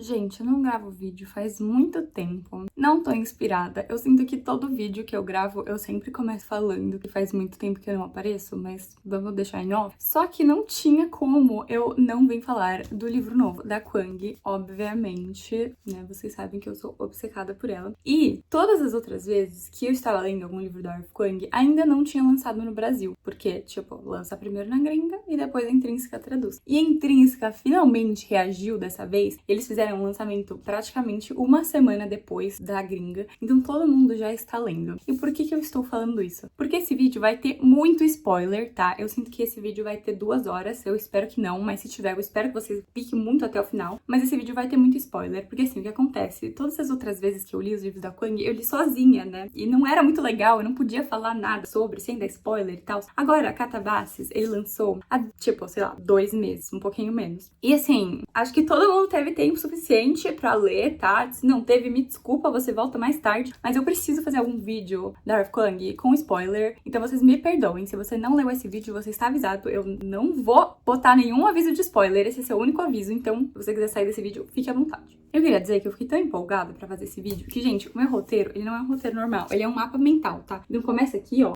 Gente, eu não gravo vídeo faz muito tempo. Não tô inspirada. Eu sinto que todo vídeo que eu gravo, eu sempre começo falando que faz muito tempo que eu não apareço, mas vamos deixar em off. Só que não tinha como eu não vir falar do livro novo da Kwang, obviamente, né? Vocês sabem que eu sou obcecada por ela. E todas as outras vezes que eu estava lendo algum livro da R.F. Kuang, ainda não tinha lançado no Brasil. Porque, tipo, lança primeiro na gringa e depois a Intrínseca traduz. E a Intrínseca finalmente reagiu dessa vez. Eles fizeram um lançamento praticamente uma semana depois da gringa, então todo mundo já está lendo. E por que eu estou falando isso? Porque esse vídeo vai ter muito spoiler, tá? Eu sinto que esse vídeo vai ter 2 horas, eu espero que não, mas se tiver, eu espero que vocês fiquem muito até o final. Mas esse vídeo vai ter muito spoiler, porque assim, o que acontece? Todas as outras vezes que eu li os livros da Kwang, eu li sozinha, né? E não era muito legal, eu não podia falar nada sobre, sem dar spoiler e tal. Agora, a Catabasis, ele lançou há, tipo, sei lá, 2 meses, um pouquinho menos. E assim, acho que todo mundo teve tempo suficiente pra ler, tá? Se não teve, me desculpa, você volta mais tarde. Mas eu preciso fazer algum vídeo da R.F. Kuang com spoiler, então vocês me perdoem. Se você não leu esse vídeo, você está avisado. Eu não vou botar nenhum aviso de spoiler, esse é seu único aviso. Então, se você quiser sair desse vídeo, fique à vontade. Eu queria dizer que eu fiquei tão empolgada pra fazer esse vídeo que, gente, o meu roteiro, ele não é um roteiro normal, ele é um mapa mental, tá? Então começa aqui, ó.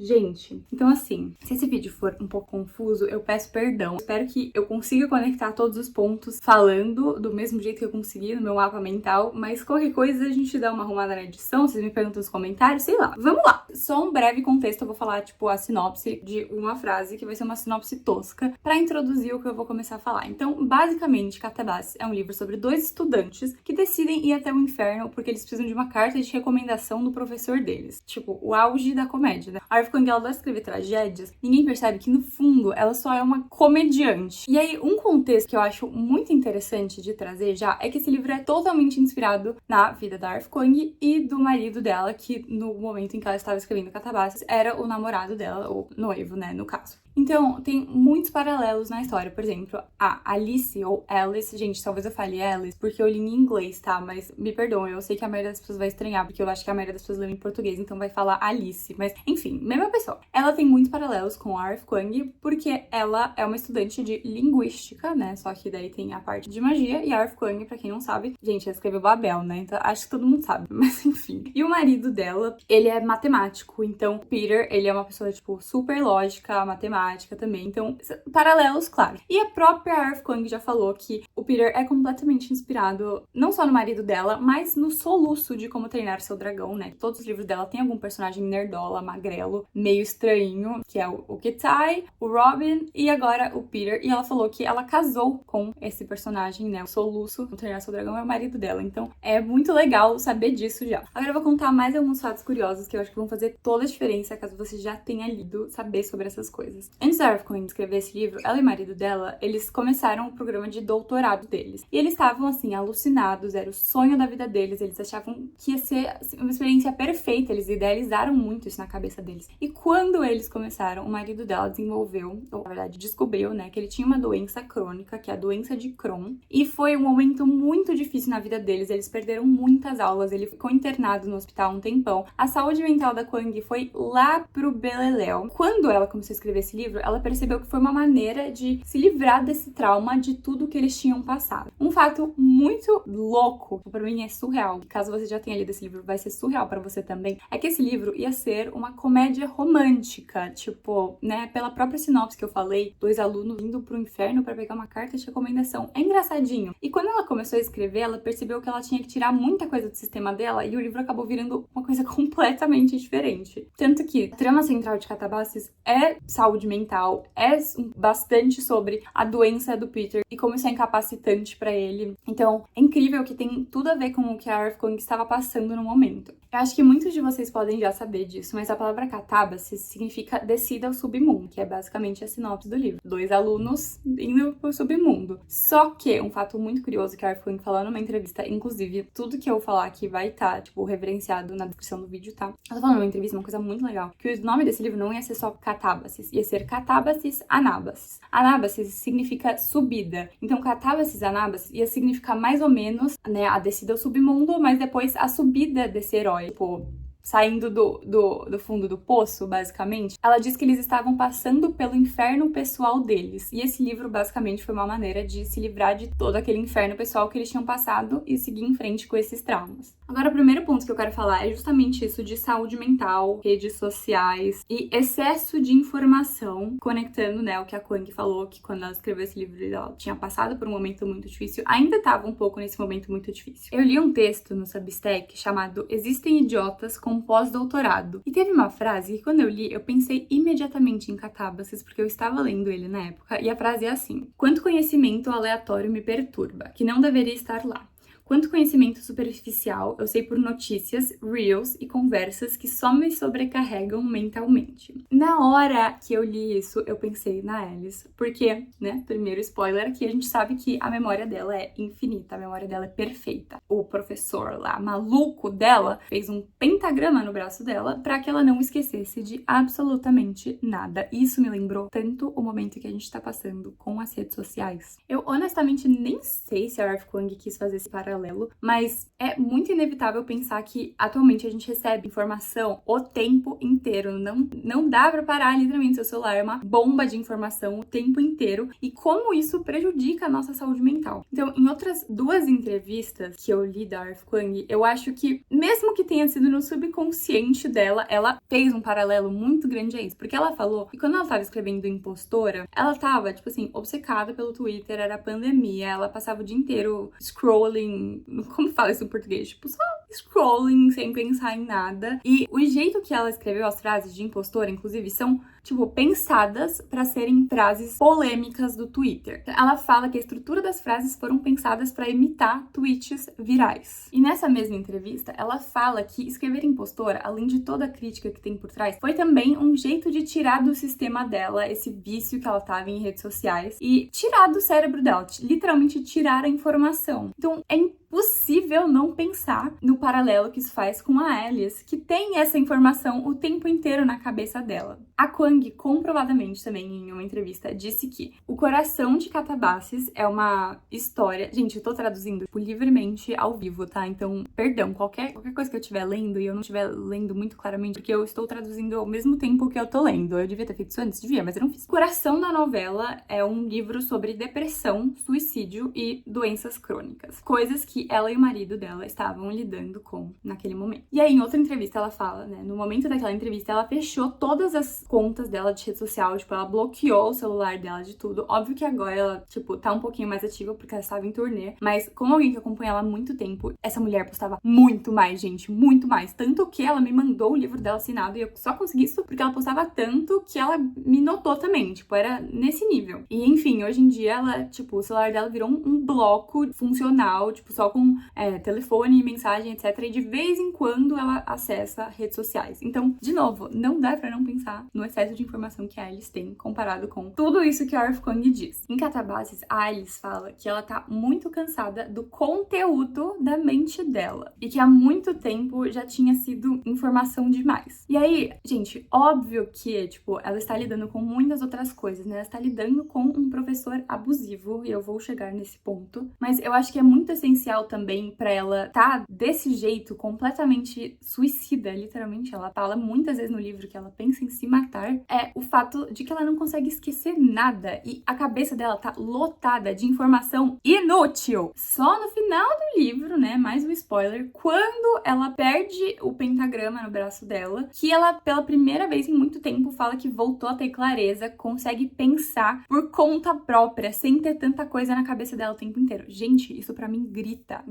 Gente, então assim, se esse vídeo for um pouco confuso, eu peço perdão. Espero que eu consiga conectar todos os pontos falando do mesmo jeito que eu consegui no meu mapa mental, mas qualquer coisa a gente dá uma arrumada na edição, vocês me perguntam nos comentários, sei lá. Vamos lá! Só um breve contexto, eu vou falar, tipo, a sinopse de uma frase, que vai ser uma sinopse tosca, pra introduzir o que eu vou começar a falar. Então, basicamente, Catabasis é um livro sobre 2 estudantes que decidem ir até o inferno porque eles precisam de uma carta de recomendação do professor deles. Tipo, o auge da comédia, né? Quando ela vai escrever tragédias, ninguém percebe que, no fundo, ela só é uma comediante. E aí, um contexto que eu acho muito interessante de trazer já é que esse livro é totalmente inspirado na vida da R.F. Kuang e do marido dela, que no momento em que ela estava escrevendo Catabasis, era o namorado dela, ou noivo, né, no caso. Então, tem muitos paralelos na história. Por exemplo, a Alice, ou Alice, gente, talvez eu fale Alice, porque eu li em inglês, tá? Mas me perdoem, eu sei que a maioria das pessoas vai estranhar, porque eu acho que a maioria das pessoas lê em português, então vai falar Alice. Mas, enfim, mesma pessoa. Ela tem muitos paralelos com a R.F. Kuang, porque ela é uma estudante de linguística, né? Só que daí tem a parte de magia, e a R.F. Kuang, pra quem não sabe, gente, ela escreveu Babel, né? Então, acho que todo mundo sabe, mas enfim. E o marido dela, ele é matemático, então Peter, ele é uma pessoa, tipo, super lógica, matemática também, então, paralelos, claro. E a própria R.F. Kuang já falou que o Peter é completamente inspirado não só no marido dela, mas no soluço de Como Treinar Seu Dragão, né? Todos os livros dela tem algum personagem nerdola, magrelo, meio estranho, que é o Ketai, o Robin e agora o Peter. E ela falou que ela casou com esse personagem, né? O soluço, Como Treinar Seu Dragão, é o marido dela. Então, é muito legal saber disso já. Agora eu vou contar mais alguns fatos curiosos que eu acho que vão fazer toda a diferença caso você já tenha lido, saber sobre essas coisas. Antes da R.F. Kuang escrever esse livro, ela e o marido dela, eles começaram o programa de doutorado deles. E eles estavam, assim, alucinados, era o sonho da vida deles, eles achavam que ia ser assim, uma experiência perfeita, eles idealizaram muito isso na cabeça deles. E quando eles começaram, o marido dela desenvolveu, ou na verdade descobriu, né, que ele tinha uma doença crônica, que é a doença de Crohn, e foi um momento muito difícil na vida deles, eles perderam muitas aulas, ele ficou internado no hospital um tempão. A saúde mental da Kuang foi lá pro beleléu. Quando ela começou a escrever esse livro, ela percebeu que foi uma maneira de se livrar desse trauma de tudo que eles tinham passado. Um fato muito louco, que pra mim é surreal, caso você já tenha lido esse livro, vai ser surreal pra você também, é que esse livro ia ser uma comédia romântica, tipo, né, pela própria sinopse que eu falei, 2 alunos indo pro inferno pra pegar uma carta de recomendação. É engraçadinho. E quando ela começou a escrever, ela percebeu que ela tinha que tirar muita coisa do sistema dela e o livro acabou virando uma coisa completamente diferente. Tanto que a trama central de Catabasis é saúde mental, é bastante sobre a doença do Peter e como isso é incapacitante pra ele. Então, é incrível que tem tudo a ver com o que a R.F. Kuang estava passando no momento. Eu acho que muitos de vocês podem já saber disso, mas a palavra Catabasis significa descida ao submundo, que é basicamente a sinopse do livro. 2 alunos indo pro submundo. Só que, um fato muito curioso que a R.F. Kuang falou numa entrevista, inclusive, tudo que eu falar aqui vai estar, tipo, referenciado na descrição do vídeo, tá? Ela falou numa entrevista uma coisa muito legal, que o nome desse livro não ia ser só Catabasis, ia ser Catabasis Anabasis. Anabasis significa subida. Então, Catabasis Anabasis ia significar mais ou menos, né, a descida ao submundo, mas depois a subida desse herói. Tipo, saindo do fundo do poço, basicamente. Ela diz que eles estavam passando pelo inferno pessoal deles. E esse livro, basicamente, foi uma maneira de se livrar de todo aquele inferno pessoal que eles tinham passado e seguir em frente com esses traumas. Agora, o primeiro ponto que eu quero falar é justamente isso de saúde mental, redes sociais e excesso de informação, conectando, né, o que a Kwang falou, que quando ela escreveu esse livro, ela tinha passado por um momento muito difícil, ainda estava um pouco nesse momento muito difícil. Eu li um texto no Substack chamado Existem Idiotas com Pós-Doutorado. E teve uma frase que, quando eu li, eu pensei imediatamente em catábases, porque eu estava lendo ele na época, e a frase é assim: quanto conhecimento aleatório me perturba, que não deveria estar lá. Quanto conhecimento superficial eu sei por notícias, reels e conversas que só me sobrecarregam mentalmente. Na hora que eu li isso, eu pensei na Alice, porque, né, primeiro spoiler aqui, a gente sabe que a memória dela é infinita, a memória dela é perfeita. O professor lá, maluco dela, fez um pentagrama no braço dela para que ela não esquecesse de absolutamente nada. Isso me lembrou tanto o momento que a gente tá passando com as redes sociais. Eu honestamente nem sei se a Ralph Kwang quis fazer esse paralelo, mas é muito inevitável pensar que atualmente a gente recebe informação o tempo inteiro. Não dá pra parar literalmente seu celular, é uma bomba de informação o tempo inteiro e como isso prejudica a nossa saúde mental. Então, em outras duas entrevistas que eu li da Ralph Kwang, eu acho que, mesmo que tenha sido no subconsciente dela, ela fez um paralelo muito grande a isso, porque ela falou que quando ela tava escrevendo Impostora, ela tava, tipo assim, obcecada pelo Twitter, era pandemia, ela passava o dia inteiro scrolling. Como fala isso em português? Tipo, só scrolling, sem pensar em nada. E o jeito que ela escreveu as frases de impostora, inclusive, são, tipo, pensadas pra serem frases polêmicas do Twitter. Ela fala que a estrutura das frases foram pensadas pra imitar tweets virais. E nessa mesma entrevista, ela fala que escrever impostora, além de toda a crítica que tem por trás, foi também um jeito de tirar do sistema dela esse vício que ela tava em redes sociais e tirar do cérebro dela, literalmente tirar a informação. Então, é impossível não pensar no paralelo que isso faz com a Alice, que tem essa informação o tempo inteiro na cabeça dela. A Kwang, comprovadamente também em uma entrevista, disse que O Coração de Catabasis é uma história... Gente, eu tô traduzindo tipo, livremente ao vivo, tá? Então, perdão, qualquer coisa que eu estiver lendo e eu não estiver lendo muito claramente, porque eu estou traduzindo ao mesmo tempo que eu tô lendo. Eu devia ter feito isso antes? Devia, mas eu não fiz. O coração da novela é um livro sobre depressão, suicídio e doenças crônicas. Coisas que ela e o marido dela estavam lidando com naquele momento. E aí, em outra entrevista, ela fala, né? No momento daquela entrevista, ela fechou todas as contas dela de rede social, tipo, ela bloqueou o celular dela de tudo. Óbvio que agora ela, tipo, tá um pouquinho mais ativa porque ela estava em turnê, mas como alguém que acompanha ela há muito tempo, essa mulher postava muito mais, gente, muito mais. Tanto que ela me mandou o livro dela assinado e eu só consegui isso porque ela postava tanto que ela me notou também, tipo, era nesse nível. E, enfim, hoje em dia ela, tipo, o celular dela virou um bloco funcional, tipo, só com telefone, mensagem, etc. E de vez em quando ela acessa redes sociais. Então, de novo, não dá pra não pensar no excesso de informação que a Alice tem comparado com tudo isso que a Ralph Kwang diz. Em Catabasis, a Alice fala que ela tá muito cansada do conteúdo da mente dela e que há muito tempo já tinha sido informação demais. E aí, gente, óbvio que, tipo, ela está lidando com muitas outras coisas, né? Ela está lidando com um professor abusivo e eu vou chegar nesse ponto. Mas eu acho que é muito essencial também pra ela tá desse jeito, completamente suicida, literalmente. Ela fala muitas vezes no livro que ela pensa em se matar, é o fato de que ela não consegue esquecer nada e a cabeça dela tá lotada de informação inútil. Só no final do livro, né, mais um spoiler, quando ela perde o pentagrama no braço dela, que ela, pela primeira vez em muito tempo, fala que voltou a ter clareza, consegue pensar por conta própria, sem ter tanta coisa na cabeça dela o tempo inteiro. Gente, isso pra mim grita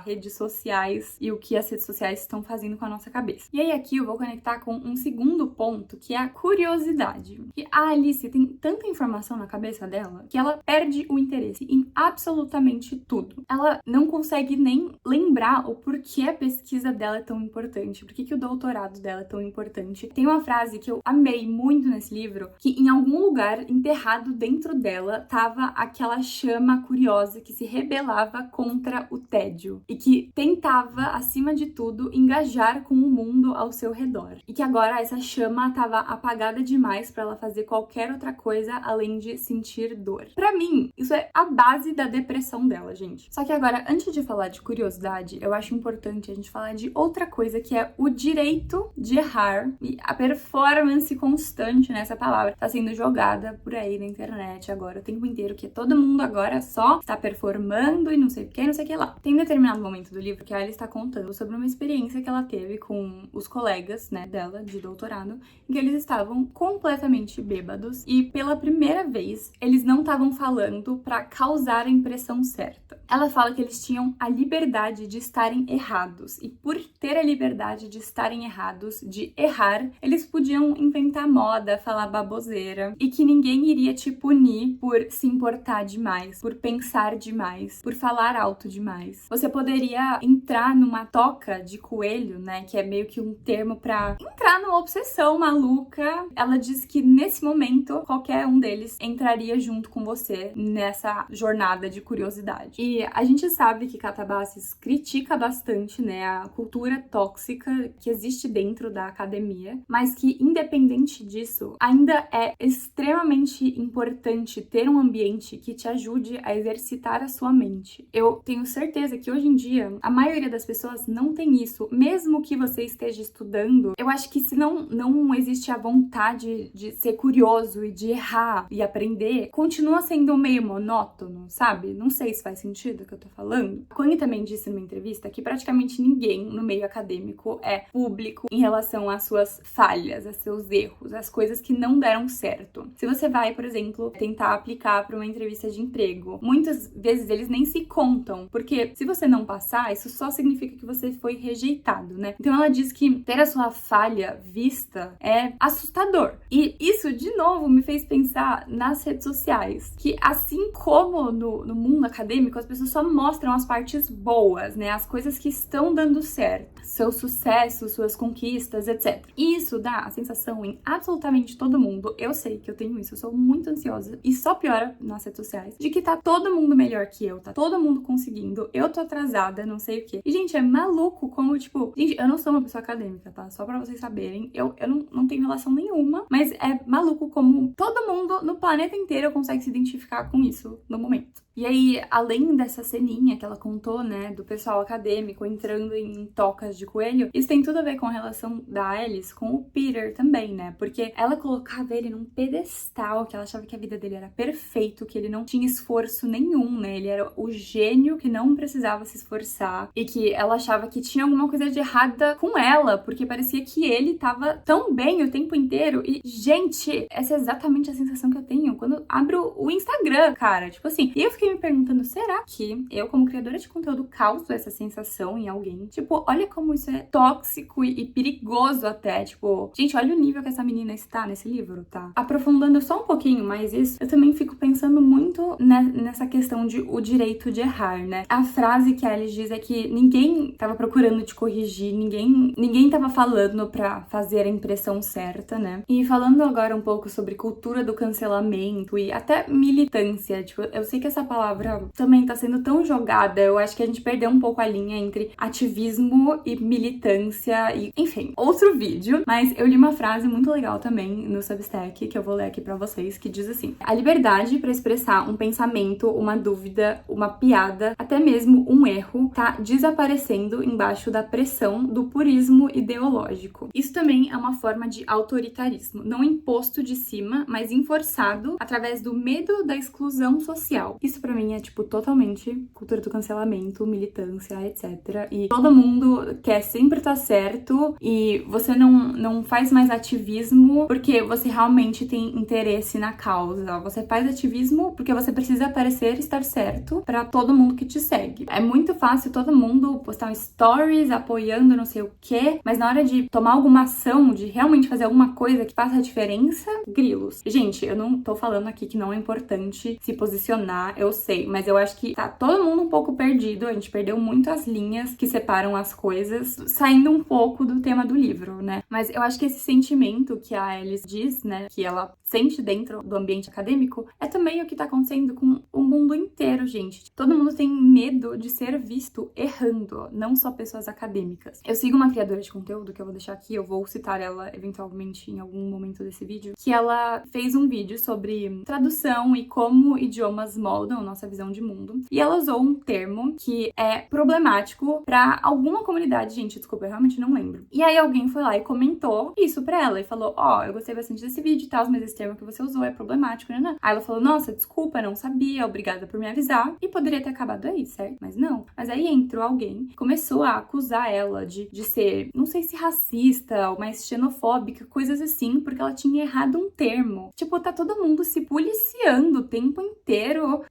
redes sociais e o que as redes sociais estão fazendo com a nossa cabeça. E aí aqui eu vou conectar com um segundo ponto, que é a curiosidade. E a Alice tem tanta informação na cabeça dela que ela perde o interesse em absolutamente tudo. Ela não consegue nem lembrar o porquê a pesquisa dela é tão importante, por que o doutorado dela é tão importante. Tem uma frase que eu amei muito nesse livro, que em algum lugar enterrado dentro dela tava aquela chama curiosa que se rebelava contra contra o tédio e que tentava, acima de tudo, engajar com o mundo ao seu redor. E que agora essa chama estava apagada demais para ela fazer qualquer outra coisa além de sentir dor. Pra mim, isso é a base da depressão dela, gente. Só que agora, antes de falar de curiosidade, eu acho importante a gente falar de outra coisa, que é o direito de errar e a performance constante nessa palavra tá sendo jogada por aí na internet agora o tempo inteiro, que todo mundo agora só está performando e não sei o que, não sei o que lá. Tem um determinado momento do livro que a Alice está contando sobre uma experiência que ela teve com os colegas, né, dela, de doutorado, em que eles estavam completamente bêbados e pela primeira vez eles não estavam falando para causar a impressão certa. Ela fala que eles tinham a liberdade de estarem errados e por ter a liberdade de estarem errados, de errar, eles podiam inventar moda, falar baboseira e que ninguém iria te punir por se importar demais, por pensar demais, por falar alto demais. Você poderia entrar numa toca de coelho, né, que é meio que um termo pra entrar numa obsessão maluca. Ela diz que nesse momento qualquer um deles entraria junto com você nessa jornada de curiosidade. E a gente sabe que Catabasis critica bastante, né, a cultura tóxica que existe dentro da academia, mas que independente disso, ainda é extremamente importante ter um ambiente que te ajude a exercitar a sua mente. Eu tenho certeza que hoje em dia a maioria das pessoas não tem isso, mesmo que você esteja estudando. Eu acho que se não existe a vontade de ser curioso e de errar e aprender, continua sendo meio monótono, sabe? Não sei se faz sentido o que eu tô falando. A Quang também disse numa entrevista que praticamente ninguém no meio acadêmico é público em relação às suas falhas, a seus erros, as coisas que não deram certo. Se você vai, por exemplo, tentar aplicar para uma entrevista de emprego, muitas vezes eles nem se contam, porque se você não passar, isso só significa que você foi rejeitado, né? Então ela diz que ter a sua falha vista é assustador. E isso, de novo, me fez pensar nas redes sociais, que assim como no mundo acadêmico, as pessoas só mostram as partes boas, né? As coisas que estão dando certo, seu sucesso, suas conquistas, etc. E isso dá a sensação em absolutamente todo mundo, eu sei que eu tenho isso, eu sou muito ansiosa, e só piora nas redes sociais, de que tá todo mundo melhor que eu, tá todo mundo conseguindo, eu tô atrasada, não sei o quê. E, gente, é maluco como, tipo... Gente, eu não sou uma pessoa acadêmica, tá? Só pra vocês saberem, eu não tenho relação nenhuma, mas é maluco como todo mundo no planeta inteiro consegue se identificar com isso no momento. E aí, além dessa ceninha que ela contou, né, do pessoal acadêmico entrando em tocas de coelho, isso tem tudo a ver com a relação da Alice com o Peter também, né? Porque ela colocava ele num pedestal, que ela achava que a vida dele era perfeito, que ele não tinha esforço nenhum, né? Ele era o gênio que não precisava se esforçar e que ela achava que tinha alguma coisa de errada com ela, porque parecia que ele tava tão bem o tempo inteiro. E, gente, essa é exatamente a sensação que eu tenho quando abro o Instagram, cara. Tipo assim, e eu fiquei me perguntando, será que eu, como criadora de conteúdo, causo essa sensação em alguém? Tipo, olha como isso é tóxico e perigoso até. Tipo, gente, olha o nível que essa menina está nesse livro, tá? Aprofundando só um pouquinho mais isso, eu também fico pensando muito nessa questão de o direito de errar, né? A frase que a Alice diz é que ninguém tava procurando te corrigir, ninguém tava falando pra fazer a impressão certa, né? E falando agora um pouco sobre cultura do cancelamento e até militância, tipo, eu sei que essa palavra também tá sendo tão jogada, eu acho que a gente perdeu um pouco a linha entre ativismo e militância e, enfim, outro vídeo, mas eu li uma frase muito legal também no Substack, que eu vou ler aqui pra vocês, que diz assim: a liberdade pra expressar um pensamento, uma dúvida, uma piada, até mesmo um erro, tá desaparecendo embaixo da pressão do purismo ideológico. Isso também é uma forma de autoritarismo, não imposto de cima, mas enforçado através do medo da exclusão social. Isso pra mim é, tipo, totalmente cultura do cancelamento, militância, etc. E todo mundo quer sempre estar certo e você não faz mais ativismo porque você realmente tem interesse na causa. Você faz ativismo porque você precisa parecer estar certo pra todo mundo que te segue. É muito fácil todo mundo postar um stories apoiando não sei o quê, mas na hora de tomar alguma ação, de realmente fazer alguma coisa que faça a diferença, grilos. Gente, eu não tô falando aqui que não é importante se posicionar, eu sei, mas eu acho que tá todo mundo um pouco perdido, a gente perdeu muito as linhas que separam as coisas, saindo um pouco do tema do livro, né? Mas eu acho que esse sentimento que a Alice diz, né, que ela sente dentro do ambiente acadêmico, é também o que tá acontecendo com o mundo inteiro, gente. Todo mundo tem medo de ser visto errando, não só pessoas acadêmicas. Eu sigo uma criadora de conteúdo, que eu vou deixar aqui, eu vou citar ela eventualmente em algum momento desse vídeo, que ela fez um vídeo sobre tradução e como idiomas moldam nossa visão de mundo. E ela usou um termo que é problemático pra alguma comunidade, gente, desculpa, eu realmente não lembro. E aí alguém foi lá e comentou isso pra ela e falou, eu gostei bastante desse vídeo e tal, mas esse termo que você usou é problemático, né? Aí ela falou, nossa, desculpa, não sabia, obrigada por me avisar. E poderia ter acabado aí, certo? Mas não. Mas aí entrou alguém, começou a acusar ela de ser, não sei se racista ou mais xenofóbica, coisas assim, porque ela tinha errado um termo. Tipo, tá todo mundo se policiando o tempo inteiro.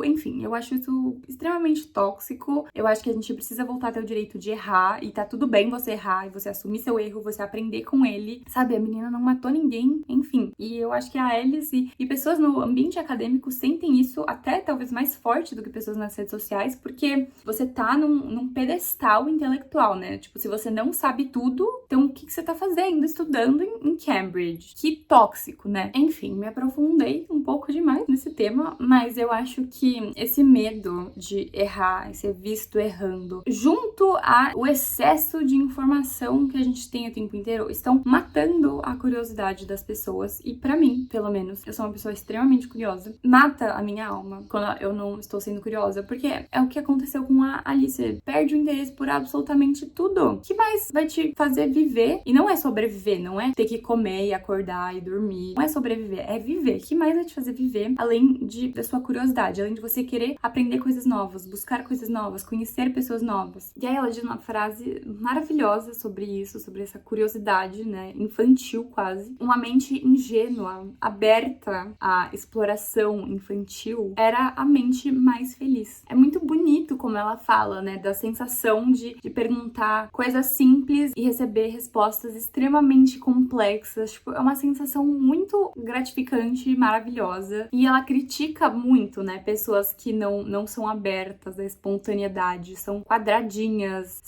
Enfim, eu acho isso extremamente tóxico. Eu acho que a gente precisa voltar a ter o direito de errar. E tá tudo bem você errar, e você assumir seu erro, você aprender com ele. Sabe, a menina não matou ninguém, enfim. E eu acho que a Alice e pessoas no ambiente acadêmico sentem isso até talvez mais forte do que pessoas nas redes sociais, porque você tá num pedestal intelectual, né? Tipo, se você não sabe tudo, então o que você tá fazendo estudando em Cambridge? Que tóxico, né? Enfim, me aprofundei um pouco demais nesse tema, mas eu acho que esse medo de errar e ser visto errando, junto ao excesso de informação que a gente tem o tempo inteiro, estão matando a curiosidade das pessoas. E pra mim, pelo menos, eu sou uma pessoa extremamente curiosa, mata a minha alma quando eu não estou sendo curiosa, porque é o que aconteceu com a Alice. Perde o interesse por absolutamente tudo. O que mais vai te fazer viver? E não é sobreviver, não é ter que comer e acordar e dormir. Não é sobreviver, é viver. O que mais vai te fazer viver além da sua curiosidade? Além de você querer aprender coisas novas, buscar coisas novas, conhecer pessoas novas. E aí ela diz uma frase maravilhosa sobre isso, sobre essa curiosidade, né, infantil quase. Uma mente ingênua, aberta à exploração infantil, era a mente mais feliz. É muito bonito como ela fala, né, da sensação de perguntar coisas simples e receber respostas extremamente complexas. Tipo, é uma sensação muito gratificante e maravilhosa. E ela critica muito, né, pessoas que não são abertas à espontaneidade, são quadradinhas,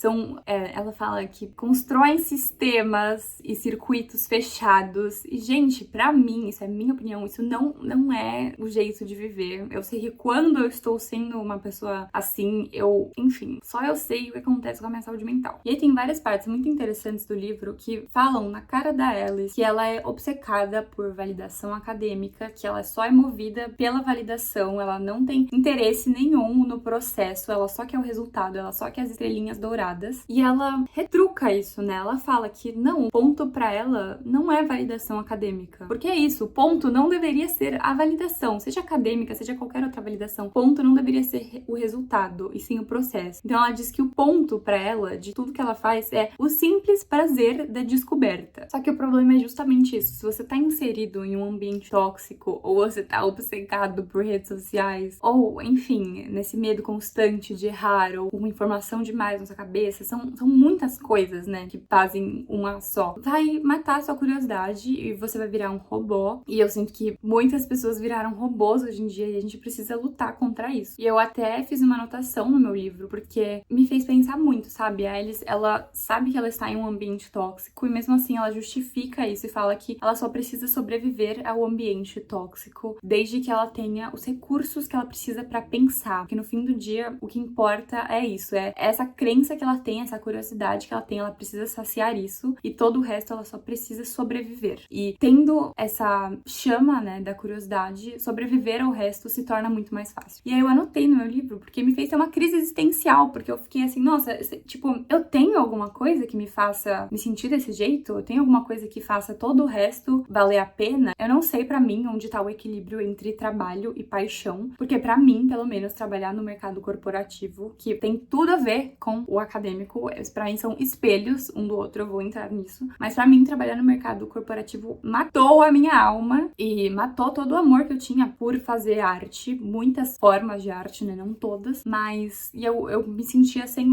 ela fala que constroem sistemas e circuitos fechados. E, gente, pra mim, isso é minha opinião, isso não é o jeito de viver. Eu sei que quando eu estou sendo uma pessoa assim, enfim, só eu sei o que acontece com a minha saúde mental. E aí tem várias partes muito interessantes do livro que falam na cara da Alice que ela é obcecada por validação acadêmica, que ela só é movida pela validação, ela não tem interesse nenhum no processo, ela só quer o resultado, ela só quer as estrelinhas douradas. E ela retruca isso, né? Ela fala que não, o ponto pra ela não é validação acadêmica. Porque é isso, o ponto não deveria ser a validação, seja acadêmica, seja qualquer outra validação. O ponto não deveria ser o resultado, e sim o processo. Então ela diz que o ponto pra ela, de tudo que ela faz, é o simples prazer da descoberta. Só que o problema é justamente isso. Se você tá inserido em um ambiente tóxico, ou você tá obcecado por redes sociais, ou, enfim, nesse medo constante de errar, ou com informação demais na sua cabeça, são muitas coisas, né, que fazem uma só. Vai matar a sua curiosidade e você vai virar um robô. E eu sinto que muitas pessoas viraram robôs hoje em dia e a gente precisa lutar contra isso. E eu até fiz uma anotação no meu livro, porque me fez pensar muito, sabe? A Alice, ela sabe que ela está em um ambiente tóxico e mesmo assim ela justifica isso e fala que ela só precisa sobreviver ao ambiente tóxico desde que ela tenha os recursos que ela precisa pra pensar. Porque no fim do dia, o que importa é isso, é essa crença que ela tem, essa curiosidade que ela tem, ela precisa saciar isso e todo o resto ela só precisa sobreviver. E tendo essa chama, né, da curiosidade, sobreviver ao resto se torna muito mais fácil. E aí eu anotei no meu livro, porque me fez ter uma crise existencial, porque eu fiquei assim, nossa, tipo, eu tenho alguma coisa que me faça me sentir desse jeito? Eu tenho alguma coisa que faça todo o resto valer a pena? Eu não sei pra mim onde tá o equilíbrio entre trabalho e paixão, porque pra mim, pelo menos, trabalhar no mercado corporativo, que tem tudo a ver com o acadêmico, pra mim são espelhos um do outro, eu vou entrar nisso, mas pra mim trabalhar no mercado corporativo matou a minha alma e matou todo o amor que eu tinha por fazer arte, muitas formas de arte, né, não todas, mas eu me sentia sem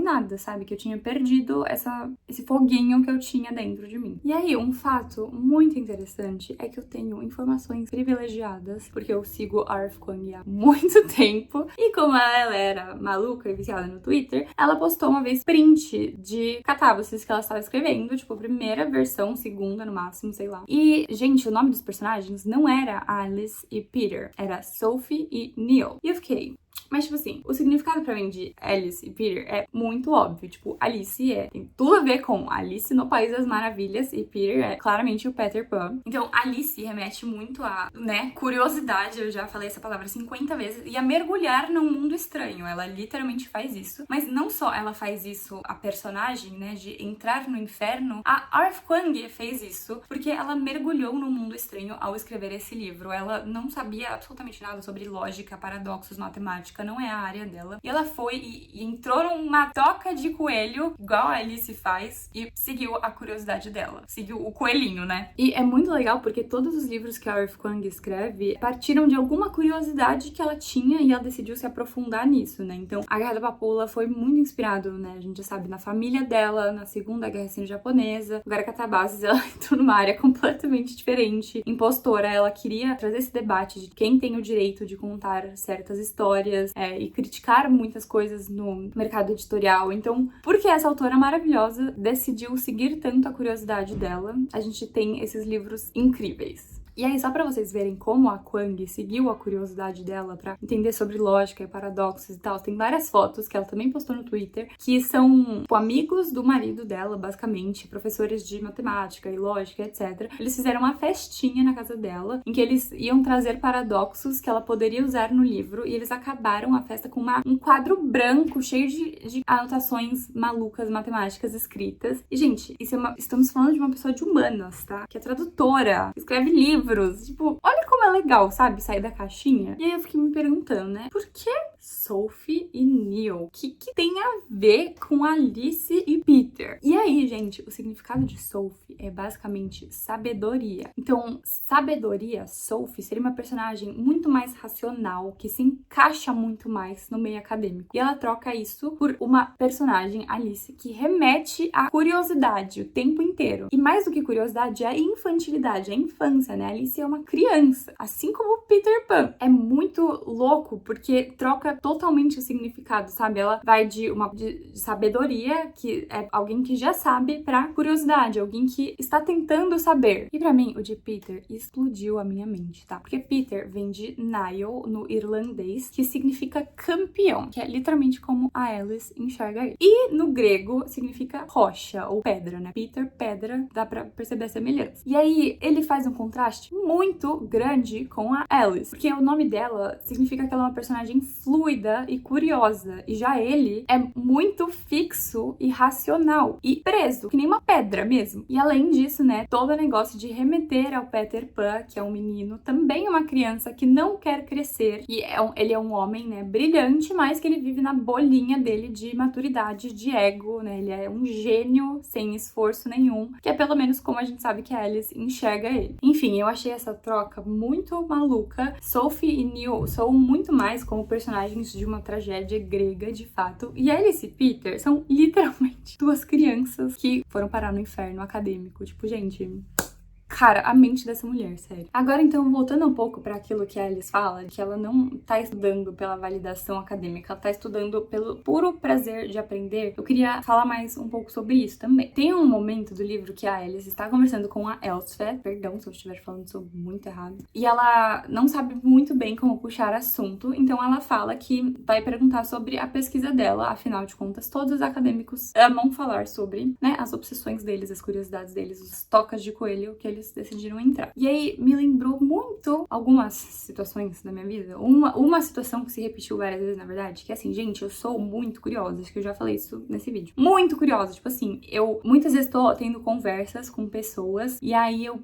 nada, sabe, que eu tinha perdido esse foguinho que eu tinha dentro de mim. E aí, um fato muito interessante é que eu tenho informações privilegiadas, porque eu sigo a Arif Kwang há muito tempo, e como ela era maluca e viciada no Twitter, ela postou uma vez print de catábacos que ela estava escrevendo, tipo, a primeira versão, segunda no máximo, sei lá. E, gente, o nome dos personagens não era Alice e Peter, era Sophie e Neil. E eu fiquei, Mas, tipo assim, o significado pra mim de Alice e Peter é muito óbvio. Tipo, Alice tem tudo a ver com Alice no País das Maravilhas e Peter é claramente o Peter Pan. Então, Alice remete muito a, né, curiosidade, eu já falei essa palavra 50 vezes, e a mergulhar num mundo estranho. Ela literalmente faz isso. Mas não só ela faz isso, a personagem, né, de entrar no inferno, a Arif Kwang fez isso porque ela mergulhou no mundo estranho ao escrever esse livro. Ela não sabia absolutamente nada sobre lógica, paradoxos, matemática, não é a área dela. E ela foi e entrou numa toca de coelho, igual a Alice faz, e seguiu a curiosidade dela. Seguiu o coelhinho, né? E é muito legal porque todos os livros que a Arif Kwang escreve partiram de alguma curiosidade que ela tinha e ela decidiu se aprofundar nisso, né? Então, a Guerra da Papoula foi muito inspirado, né? A gente já sabe, na família dela, na Segunda Guerra Sino-Japonesa. Agora, Catabases, ela entrou numa área completamente diferente. Impostora, ela queria trazer esse debate de quem tem o direito de contar certas histórias e criticar muitas coisas no mercado editorial. Então, por que essa autora maravilhosa decidiu seguir tanto a curiosidade dela? A gente tem esses livros incríveis. E aí, só pra vocês verem como a Kwang seguiu a curiosidade dela pra entender sobre lógica e paradoxos e tal, tem várias fotos que ela também postou no Twitter, que são, tipo, amigos do marido dela, basicamente, professores de matemática e lógica, etc. Eles fizeram uma festinha na casa dela, em que eles iam trazer paradoxos que ela poderia usar no livro, e eles acabaram a festa com um quadro branco cheio de anotações malucas matemáticas escritas. E, gente, estamos falando de uma pessoa de humanas, tá? Que é tradutora, escreve livros. Tipo, olha como é legal, sabe? Sair da caixinha. E aí eu fiquei me perguntando, né? Por que Sophie e Neil? O que tem a ver com Alice e Peter? E aí, gente, o significado de Sophie é basicamente sabedoria. Então, sabedoria, Sophie, seria uma personagem muito mais racional, que se encaixa muito mais no meio acadêmico. E ela troca isso por uma personagem, Alice, que remete à curiosidade o tempo inteiro. E mais do que curiosidade, é a infantilidade, a infância, né? Alice é uma criança, assim como o Peter Pan. É muito louco, porque troca totalmente o significado, sabe? Ela vai de sabedoria, que é alguém que já sabe, pra curiosidade, alguém que está tentando saber. E pra mim, o de Peter explodiu a minha mente, tá? Porque Peter vem de Niall, no irlandês, que significa campeão, que é literalmente como a Alice enxerga ele. E no grego, significa rocha, ou pedra, né? Peter, pedra, dá pra perceber a semelhança. E aí, ele faz um contraste muito grande com a Alice, porque o nome dela significa que ela é uma personagem fluida e curiosa, e já ele é muito fixo e racional e preso, que nem uma pedra mesmo. E além disso, né, todo o negócio de remeter ao Peter Pan, que é um menino, também uma criança que não quer crescer, e ele é um homem, né, brilhante, mas que ele vive na bolinha dele de maturidade, de ego, né, ele é um gênio sem esforço nenhum, que é pelo menos como a gente sabe que a Alice enxerga ele. Enfim, eu achei essa troca muito maluca. Sophie e Neil soam muito mais como personagens de uma tragédia grega, de fato. E Alice e Peter são literalmente duas crianças que foram parar no inferno acadêmico. Tipo, gente... Cara, a mente dessa mulher, sério. Agora, então, voltando um pouco para aquilo que a Alice fala, que ela não tá estudando pela validação acadêmica, ela tá estudando pelo puro prazer de aprender, eu queria falar mais um pouco sobre isso também. Tem um momento do livro que a Alice está conversando com a Elspeth, perdão se eu estiver falando isso muito errado, e ela não sabe muito bem como puxar assunto, então ela fala que vai perguntar sobre a pesquisa dela, afinal de contas, todos os acadêmicos amam falar sobre, né, as obsessões deles, as curiosidades deles, os tocas de coelho que eles decidiram entrar. E aí me lembrou muito algumas situações da minha vida. Uma situação que se repetiu várias vezes, na verdade, que é assim, gente, eu sou muito curiosa, acho que eu já falei isso nesse vídeo. Muito curiosa, tipo assim, eu muitas vezes tô tendo conversas com pessoas e aí eu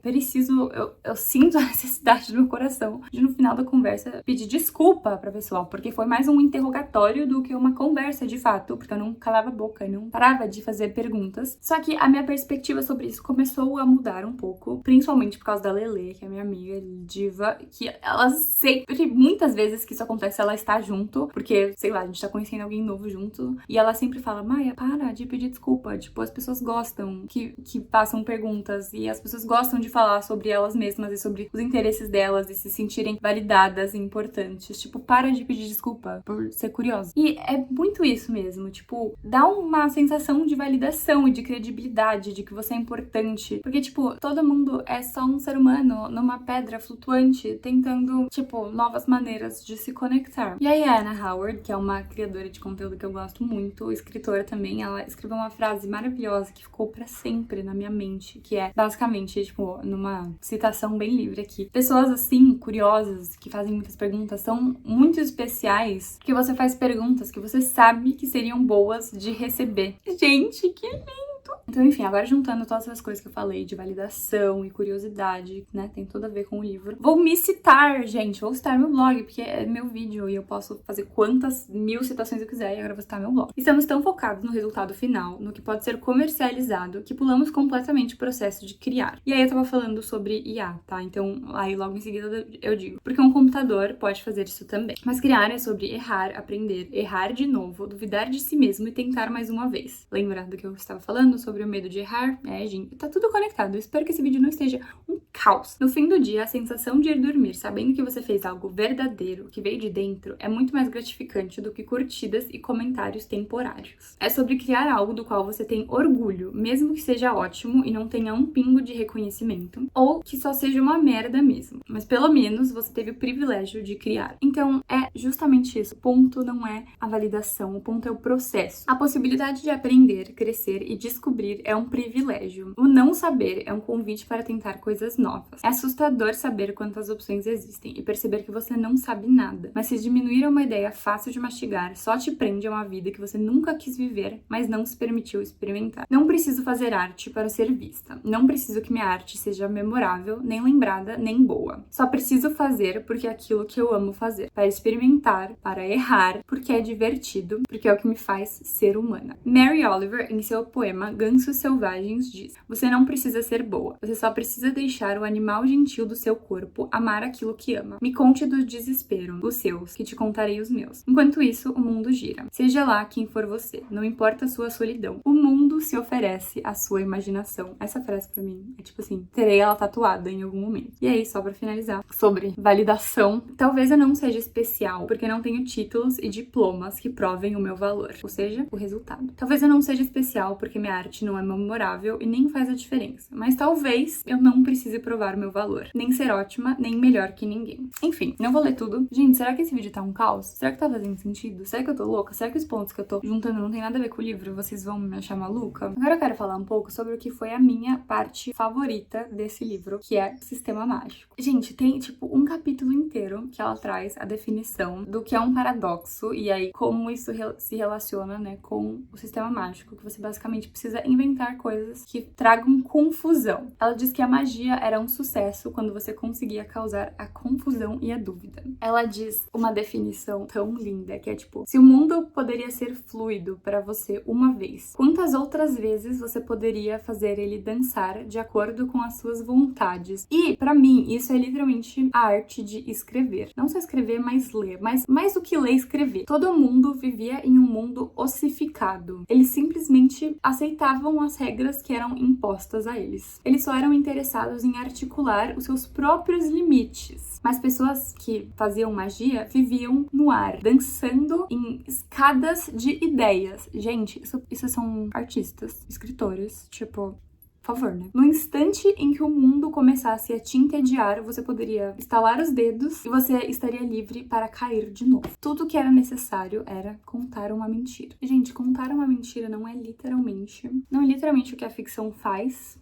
sinto a necessidade do meu coração de no final da conversa pedir desculpa pra pessoa, porque foi mais um interrogatório do que uma conversa de fato, porque eu não calava a boca e não parava de fazer perguntas. Só que a minha perspectiva sobre isso começou a mudar um pouco, principalmente por causa da Lele, que é minha amiga diva, que ela sempre, muitas vezes que isso acontece, ela está junto, porque, sei lá, a gente tá conhecendo alguém novo junto, e ela sempre fala, Maia, para de pedir desculpa, tipo, as pessoas gostam que façam perguntas, e as pessoas gostam de falar sobre elas mesmas e sobre os interesses delas, e se sentirem validadas e importantes, tipo, para de pedir desculpa por ser curiosa. E é muito isso mesmo, tipo, dá uma sensação de validação e de credibilidade, de que você é importante, porque, tipo, todo mundo é só um ser humano numa pedra flutuante tentando, tipo, novas maneiras de se conectar. E aí a Anna Howard, que é uma criadora de conteúdo que eu gosto muito, escritora também, ela escreveu uma frase maravilhosa que ficou pra sempre na minha mente, que é basicamente, tipo, numa citação bem livre aqui: pessoas assim, curiosas, que fazem muitas perguntas, são muito especiais, porque você faz perguntas que você sabe que seriam boas de receber. Gente, que lindo! Então, enfim, agora juntando todas as coisas que eu falei de validação e curiosidade, né, tem tudo a ver com o livro. Vou me citar, gente, vou citar meu blog, porque é meu vídeo e eu posso fazer quantas 1000 citações eu quiser, e agora vou citar meu blog. Estamos tão focados no resultado final, no que pode ser comercializado, que pulamos completamente o processo de criar. E aí eu tava falando sobre IA, tá? Então, aí logo em seguida eu digo, porque um computador pode fazer isso também. Mas criar é sobre errar, aprender, errar de novo, duvidar de si mesmo e tentar mais uma vez. Lembra do que eu estava falando sobre o medo de errar? É, gente, tá tudo conectado. Eu espero que esse vídeo não esteja um caos. No fim do dia, a sensação de ir dormir sabendo que você fez algo verdadeiro, que veio de dentro, é muito mais gratificante do que curtidas e comentários temporários. É sobre criar algo do qual você tem orgulho, mesmo que seja ótimo e não tenha um pingo de reconhecimento, ou que só seja uma merda mesmo. Mas pelo menos você teve o privilégio de criar. Então, é justamente isso. O ponto não é a validação, o ponto é o processo. A possibilidade de aprender, crescer e descobrir é um privilégio. O não saber é um convite para tentar coisas novas. É assustador saber quantas opções existem e perceber que você não sabe nada. Mas se diminuir a uma ideia fácil de mastigar, só te prende a uma vida que você nunca quis viver, mas não se permitiu experimentar. Não preciso fazer arte para ser vista. Não preciso que minha arte seja memorável, nem lembrada, nem boa. Só preciso fazer porque é aquilo que eu amo fazer. Para experimentar, para errar, porque é divertido, porque é o que me faz ser humana. Mary Oliver, em seu poema Gansos Selvagens, diz: você não precisa ser boa, você só precisa deixar o animal gentil do seu corpo amar aquilo que ama. Me conte do desespero, os seus, que te contarei os meus. Enquanto isso, o mundo gira. Seja lá quem for você, não importa a sua solidão. O mundo se oferece à sua imaginação. Essa frase pra mim é tipo assim, terei ela tatuada em algum momento. E aí, só pra finalizar, sobre validação, talvez eu não seja especial, porque não tenho títulos e diplomas que provem o meu valor, ou seja, o resultado. Talvez eu não seja especial porque minha arte não é memorável e nem faz a diferença, mas talvez eu não precise provar o meu valor, nem ser ótima, nem melhor que ninguém. Enfim, não vou ler tudo. Gente, será que esse vídeo tá um caos? Será que tá fazendo sentido? Será que eu tô louca? Será que os pontos que eu tô juntando não tem nada a ver com o livro? Vocês vão me achar maluca? Agora eu quero falar um pouco sobre o que foi a minha parte favorita desse livro, que é o Sistema Mágico. Gente, tem tipo um capítulo inteiro que ela traz a definição do que é um paradoxo e aí como isso se relaciona, né, com o sistema mágico, que você basicamente precisa inventar coisas que tragam confusão. Ela diz que a magia era um sucesso quando você conseguia causar a confusão e a dúvida. Ela diz uma definição tão linda que é tipo: se o mundo poderia ser fluido para você uma vez, quantas outras vezes você poderia fazer ele dançar de acordo com as suas vontades? E pra mim isso é literalmente a arte de escrever. Não só escrever, mas ler. Mas mais do que ler, escrever. Todo mundo vivia em um mundo ossificado. Eles simplesmente aceitavam as regras que eram impostas a eles. Eles só eram interessados em articular os seus próprios limites. Mas pessoas que faziam magia viviam no ar, dançando em escadas de ideias. Gente, isso são artistas, escritores, tipo... Por favor, né? No instante em que o mundo começasse a te entediar, você poderia estalar os dedos e você estaria livre para cair de novo. Tudo que era necessário era contar uma mentira. Gente, contar uma mentira não é literalmente o que a ficção faz.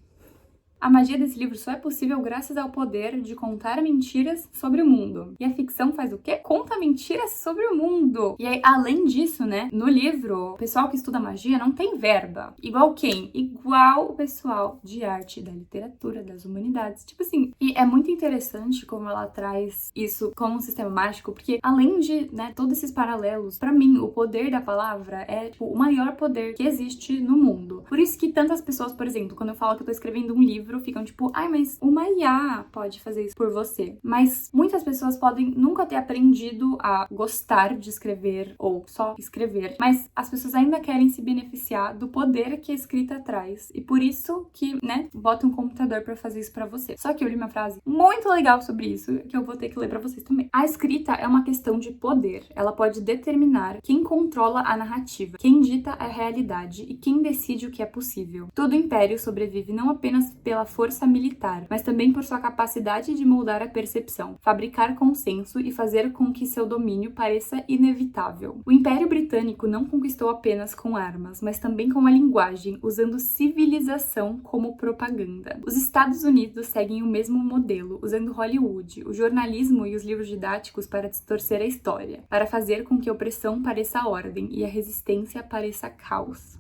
A magia desse livro só é possível graças ao poder de contar mentiras sobre o mundo. E a ficção faz o quê? Conta mentiras sobre o mundo. E aí, além disso, né, no livro, o pessoal que estuda magia não tem verba. Igual quem? Igual o pessoal de arte, da literatura, das humanidades. Tipo assim, e é muito interessante como ela traz isso como um sistema mágico, porque além de, né, todos esses paralelos, pra mim, o poder da palavra é, tipo, o maior poder que existe no mundo. Por isso que tantas pessoas, por exemplo, quando eu falo que eu tô escrevendo um livro, ficam tipo, ai, mas uma IA pode fazer isso por você. Mas muitas pessoas podem nunca ter aprendido a gostar de escrever ou só escrever, mas as pessoas ainda querem se beneficiar do poder que a escrita traz e por isso que, né, bota um computador pra fazer isso pra você. Só que eu li uma frase muito legal sobre isso que eu vou ter que ler pra vocês também. A escrita é uma questão de poder. Ela pode determinar quem controla a narrativa, quem dita a realidade e quem decide o que é possível. Todo império sobrevive não apenas pela pela força militar, mas também por sua capacidade de moldar a percepção, fabricar consenso e fazer com que seu domínio pareça inevitável. O Império Britânico não conquistou apenas com armas, mas também com a linguagem, usando civilização como propaganda. Os Estados Unidos seguem o mesmo modelo, usando Hollywood, o jornalismo e os livros didáticos para distorcer a história, para fazer com que a opressão pareça ordem e a resistência pareça caos.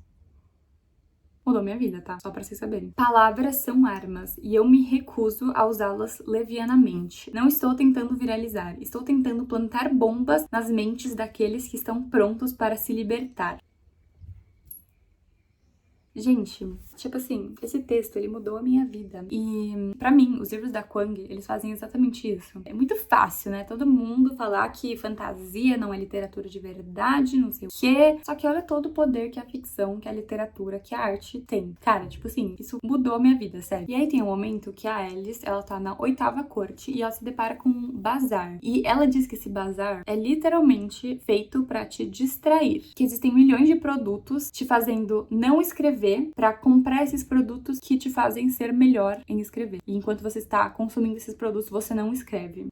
Mudou minha vida, tá? Só pra vocês saberem. Palavras são armas e eu me recuso a usá-las levianamente. Não estou tentando viralizar, estou tentando plantar bombas nas mentes daqueles que estão prontos para se libertar. Gente, tipo assim, esse texto, ele mudou a minha vida. E, pra mim, os livros da Kwang, eles fazem exatamente isso. É muito fácil, né? Todo mundo falar que fantasia não é literatura de verdade, não sei o quê. Só que olha todo o poder que a ficção, que a literatura, que a arte tem. Cara, tipo assim, isso mudou a minha vida, sério. E aí tem um momento que a Alice, ela tá na 8ª corte e ela se depara com um bazar. E ela diz que esse bazar é literalmente feito pra te distrair. Que existem milhões de produtos te fazendo não escrever para comprar esses produtos que te fazem ser melhor em escrever. E enquanto você está consumindo esses produtos, você não escreve.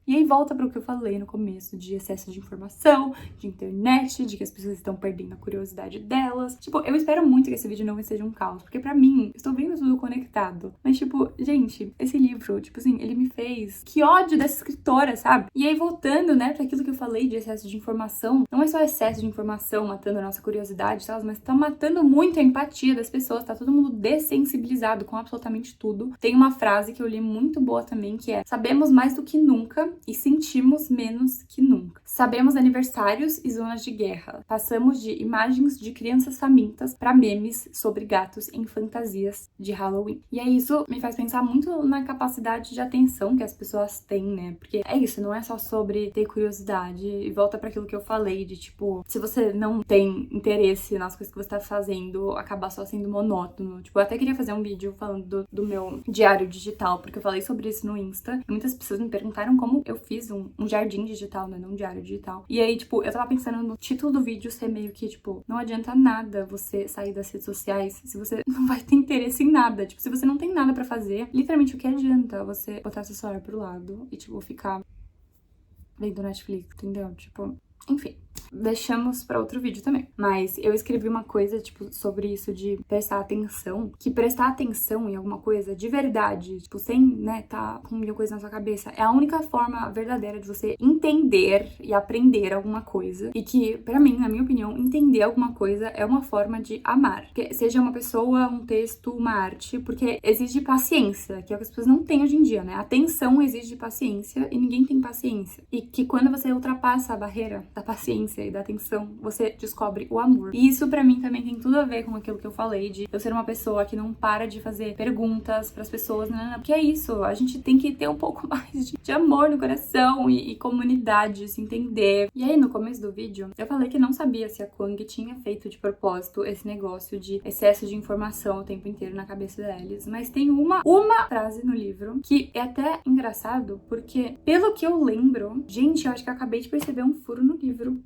E aí volta para o que eu falei no começo, de excesso de informação, de internet, de que as pessoas estão perdendo a curiosidade delas. Tipo, eu espero muito que esse vídeo não seja um caos, porque pra mim, estou vendo tudo conectado. Mas, tipo, gente, esse livro, tipo assim, ele me fez... Que ódio dessa escritora, sabe? E aí, voltando, né, pra aquilo que eu falei de excesso de informação, não é só excesso de informação matando a nossa curiosidade, tal, mas tá matando muito a empatia das pessoas, tá todo mundo dessensibilizado com absolutamente tudo. Tem uma frase que eu li muito boa também, que é: sabemos mais do que nunca e sentimos menos que nunca. Sabemos aniversários e zonas de guerra. Passamos de imagens de crianças famintas para memes sobre gatos em fantasias de Halloween. E aí isso me faz pensar muito na capacidade de atenção que as pessoas têm, né? Porque é isso, não é só sobre ter curiosidade. E volta para aquilo que eu falei de, tipo, se você não tem interesse nas coisas que você tá fazendo, acaba só sendo monótono. Tipo, eu até queria fazer um vídeo falando do meu diário digital, porque eu falei sobre isso no Insta. E muitas pessoas me perguntaram como eu fiz um jardim digital, né? Não um diário digital. E aí, tipo, eu tava pensando no título do vídeo ser meio que, tipo, não adianta nada você sair das redes sociais se você não vai ter interesse em nada. Tipo, se você não tem nada pra fazer, literalmente o que adianta você botar seu celular pro lado e, tipo, ficar vendo Netflix, entendeu? Tipo, enfim. Deixamos pra outro vídeo também. Mas eu escrevi uma coisa, tipo, sobre isso de prestar atenção. Que prestar atenção em alguma coisa de verdade, tipo, sem, né, tá com mil coisas na sua cabeça, é a única forma verdadeira de você entender e aprender alguma coisa. E que, pra mim, na minha opinião, entender alguma coisa é uma forma de amar. Que seja uma pessoa, um texto, uma arte, porque exige paciência, que é o que as pessoas não têm hoje em dia, né? Atenção exige paciência e ninguém tem paciência. E que quando você ultrapassa a barreira da paciência e da atenção, você descobre o amor. E isso pra mim também tem tudo a ver com aquilo que eu falei de eu ser uma pessoa que não para de fazer perguntas pras pessoas, né? Porque é isso, a gente tem que ter um pouco mais de amor no coração e comunidade, se entender. E aí, no começo do vídeo, eu falei que não sabia se a Kwang tinha feito de propósito esse negócio de excesso de informação o tempo inteiro na cabeça deles, mas tem uma frase no livro que é até engraçado, porque pelo que eu lembro, gente, eu acho que eu acabei de perceber um furo no livro.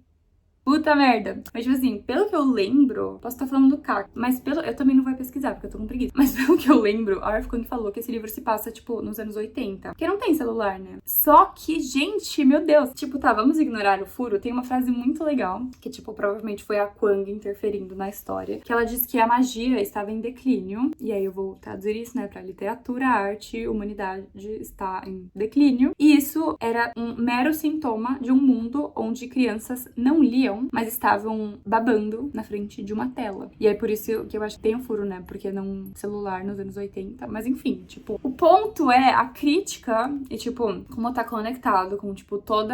Puta merda. Mas, tipo assim, pelo que eu lembro, posso estar falando do Caco, mas eu também não vou pesquisar, porque eu tô com preguiça. Mas pelo que eu lembro, a Arif Kwang falou que esse livro se passa, tipo, nos anos 80. Porque não tem celular, né? Só que, gente, meu Deus. Tipo, tá, vamos ignorar o furo. Tem uma frase muito legal, que, tipo, provavelmente foi a Kwang interferindo na história, que ela diz que a magia estava em declínio. E aí eu vou traduzir isso, né, pra literatura, arte, humanidade está em declínio. E isso era um mero sintoma de um mundo onde crianças não liam, mas estavam babando na frente de uma tela. E aí por isso que eu acho que tem um furo, né? Porque não celular nos anos 80. Mas enfim, tipo, o ponto é a crítica e, tipo, como tá conectado com, tipo, todo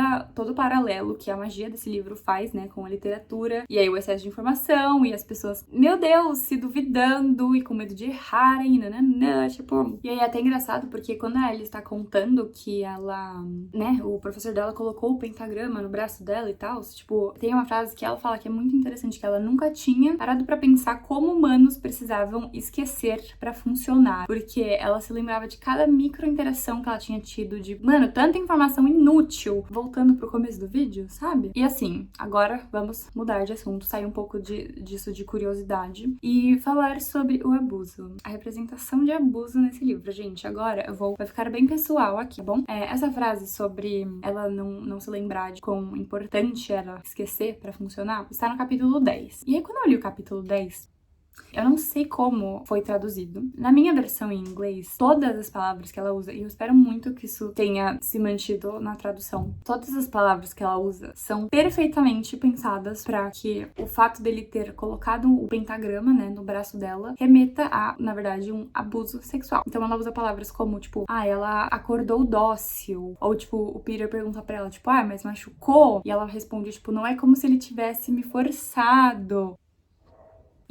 o paralelo que a magia desse livro faz, né? Com a literatura. E aí o excesso de informação e as pessoas, meu Deus, se duvidando e com medo de errarem, nananã, tipo... E aí é até engraçado porque quando a Alice tá contando que ela, né? O professor dela colocou o pentagrama no braço dela e tal, tipo, tem uma frase que ela fala que é muito interessante, que ela nunca tinha parado pra pensar como humanos precisavam esquecer pra funcionar, porque ela se lembrava de cada micro interação que ela tinha tido, de, mano, tanta informação inútil, voltando pro começo do vídeo, sabe? E assim, agora vamos mudar de assunto, sair um pouco disso de curiosidade e falar sobre o abuso, a representação de abuso nesse livro. Gente, agora vai ficar bem pessoal aqui, tá bom? Essa frase sobre ela não se lembrar de quão importante era esquecer pra funcionar, está no capítulo 10. E aí, quando eu li o capítulo 10, eu não sei como foi traduzido. Na minha versão em inglês, todas as palavras que ela usa, e eu espero muito que isso tenha se mantido na tradução, todas as palavras que ela usa são perfeitamente pensadas para que o fato dele ter colocado o pentagrama, né, no braço dela, remeta a, na verdade, um abuso sexual. Então ela usa palavras como, tipo, ela acordou dócil, ou, tipo, o Peter pergunta pra ela, tipo, mas machucou? E ela responde, tipo, não é como se ele tivesse me forçado.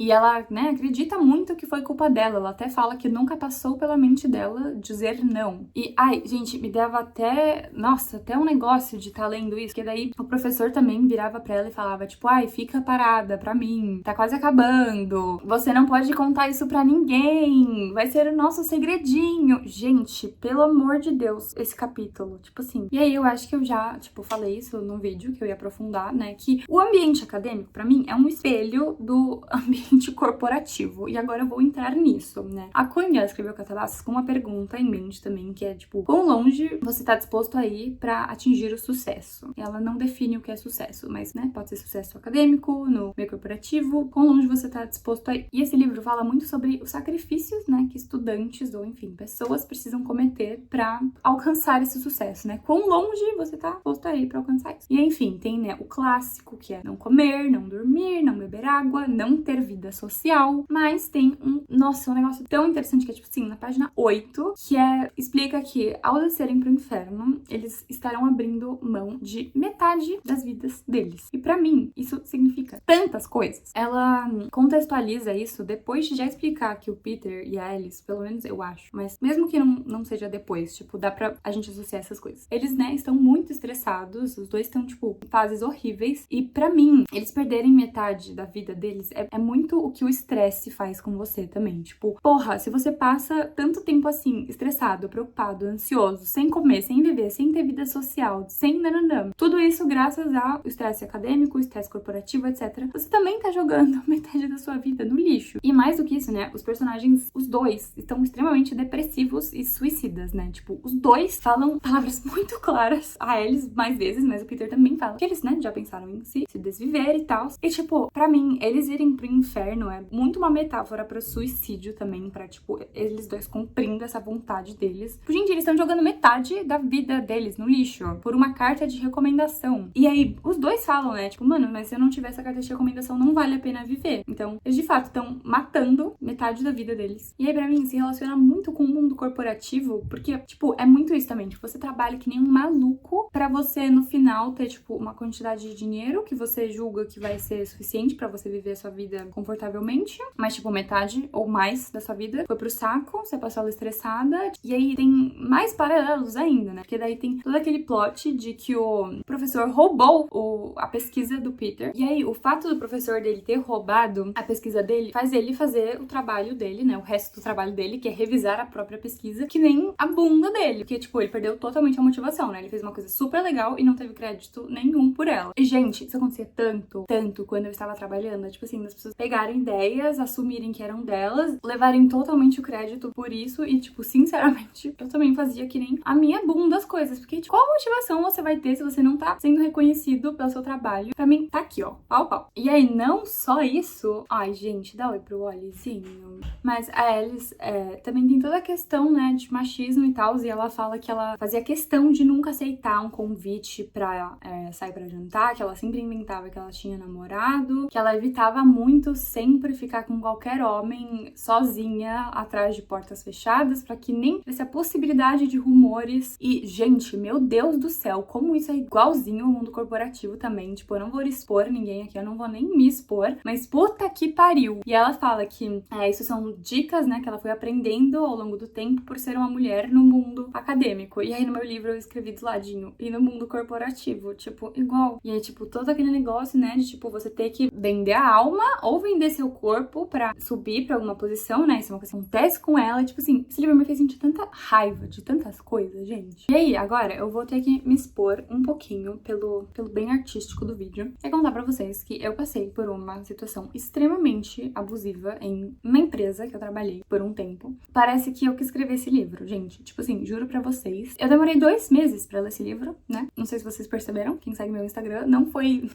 E ela, né, acredita muito que foi culpa dela. Ela até fala que nunca passou pela mente dela dizer não. E, gente, me dava até... Nossa, até um negócio de estar lendo isso. Porque daí o professor também virava pra ela e falava, tipo, fica parada pra mim. Tá quase acabando. Você não pode contar isso pra ninguém. Vai ser o nosso segredinho. Gente, pelo amor de Deus, esse capítulo. Tipo assim. E aí eu acho que eu já, tipo, falei isso no vídeo, que eu ia aprofundar, né? Que o ambiente acadêmico, pra mim, é um espelho do ambiente corporativo, e agora eu vou entrar nisso, né? A Kuhn, ela escreveu Catavassos com uma pergunta em mente também, que é tipo, quão longe você tá disposto a ir pra atingir o sucesso? Ela não define o que é sucesso, mas, né, pode ser sucesso acadêmico, no meio corporativo, quão longe você tá disposto a ir. E esse livro fala muito sobre os sacrifícios, né, que estudantes, ou enfim, pessoas precisam cometer pra alcançar esse sucesso, né? Quão longe você tá disposto a ir pra alcançar isso? E enfim, tem, né, o clássico, que é não comer, não dormir, não beber água, não ter vida social, mas tem um negócio tão interessante que é tipo assim, na página 8, que explica que ao descerem pro inferno, eles estarão abrindo mão de metade das vidas deles. E pra mim, isso significa tantas coisas. Ela contextualiza isso depois de já explicar que o Peter e a Alice, pelo menos eu acho, mas mesmo que não seja depois, tipo, dá pra a gente associar essas coisas. Eles, né, estão muito estressados, os dois estão, tipo, em fases horríveis, e pra mim, eles perderem metade da vida deles é muito o que o estresse faz com você também. Tipo, porra, se você passa tanto tempo assim, estressado, preocupado, ansioso, sem comer, sem viver, sem ter vida social, sem nananã, tudo isso graças ao estresse acadêmico, estresse corporativo, etc. Você também tá jogando metade da sua vida no lixo. E mais do que isso, né, os personagens, os dois, estão extremamente depressivos e suicidas, né? Tipo, os dois falam palavras muito claras a eles mais vezes, mas o Peter também fala que eles, né, já pensaram em se desviver e tal. E, tipo, pra mim, eles irem pro inferno é muito uma metáfora pro suicídio também, pra, tipo, eles dois cumprindo essa vontade deles. Gente, eles estão jogando metade da vida deles no lixo por uma carta de recomendação. E aí, os dois falam, né, tipo, mano, mas se eu não tiver essa carta de recomendação, não vale a pena viver. Então, eles de fato estão matando metade da vida deles. E aí, pra mim, se relaciona muito com o mundo corporativo, porque, tipo, é muito isso também. Tipo, você trabalha que nem um maluco pra você, no final, ter, tipo, uma quantidade de dinheiro que você julga que vai ser suficiente pra você viver a sua vida confortavelmente, mas, tipo, metade ou mais da sua vida foi pro saco, você passou ela estressada, e aí tem mais paralelos ainda, né? Porque daí tem todo aquele plot de que o professor roubou a pesquisa do Peter, e aí o fato do professor dele ter roubado a pesquisa dele faz ele fazer o trabalho dele, né? O resto do trabalho dele, que é revisar a própria pesquisa, que nem a bunda dele, porque, tipo, ele perdeu totalmente a motivação, né? Ele fez uma coisa super legal e não teve crédito nenhum por ela. E, gente, isso acontecia tanto quando eu estava trabalhando, tipo assim, as pessoas pegarem ideias, assumirem que eram delas, levarem totalmente o crédito por isso e, tipo, sinceramente, eu também fazia que nem a minha bunda as coisas, porque, tipo, qual motivação você vai ter se você não tá sendo reconhecido pelo seu trabalho? Pra mim, tá aqui, ó, pau, pau. E aí, não só isso, ai, gente, dá oi pro Wallyzinho. Mas a Alice também tem toda a questão, né, de machismo e tal, e ela fala que ela fazia questão de nunca aceitar um convite pra sair pra jantar, que ela sempre inventava que ela tinha namorado, que ela evitava muito sempre ficar com qualquer homem sozinha atrás de portas fechadas, pra que nem tivesse a possibilidade de rumores. E, gente, meu Deus do céu, como isso é igualzinho ao mundo corporativo também. Tipo, eu não vou expor ninguém aqui, eu não vou nem me expor, mas puta que pariu. E ela fala que isso são dicas, né, que ela foi aprendendo ao longo do tempo por ser uma mulher no mundo acadêmico. E aí no meu livro eu escrevi do ladinho, e no mundo corporativo, tipo, igual. E aí, tipo, todo aquele negócio, né, de tipo, você ter que vender a alma ou vender seu corpo pra subir pra alguma posição, né, isso é uma coisa que acontece com ela. Tipo assim, esse livro me fez sentir tanta raiva de tantas coisas, gente. E aí, agora eu vou ter que me expor um pouquinho pelo bem artístico do vídeo e contar pra vocês que eu passei por uma situação extremamente abusiva em uma empresa que eu trabalhei por um tempo. Parece que eu que escrevi esse livro, gente. Tipo assim, juro pra vocês. Eu demorei 2 meses pra ler esse livro, né? Não sei se vocês perceberam, quem segue meu Instagram, não foi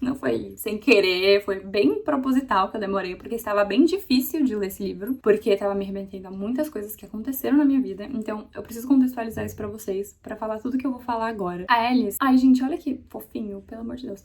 sem querer, foi bem proposital que eu demorei, porque estava bem difícil de ler esse livro, porque tava me arrependendo a muitas coisas que aconteceram na minha vida. Então, eu preciso contextualizar isso pra vocês, pra falar tudo que eu vou falar agora. A Alice, ai gente, olha que fofinho, pelo amor de Deus.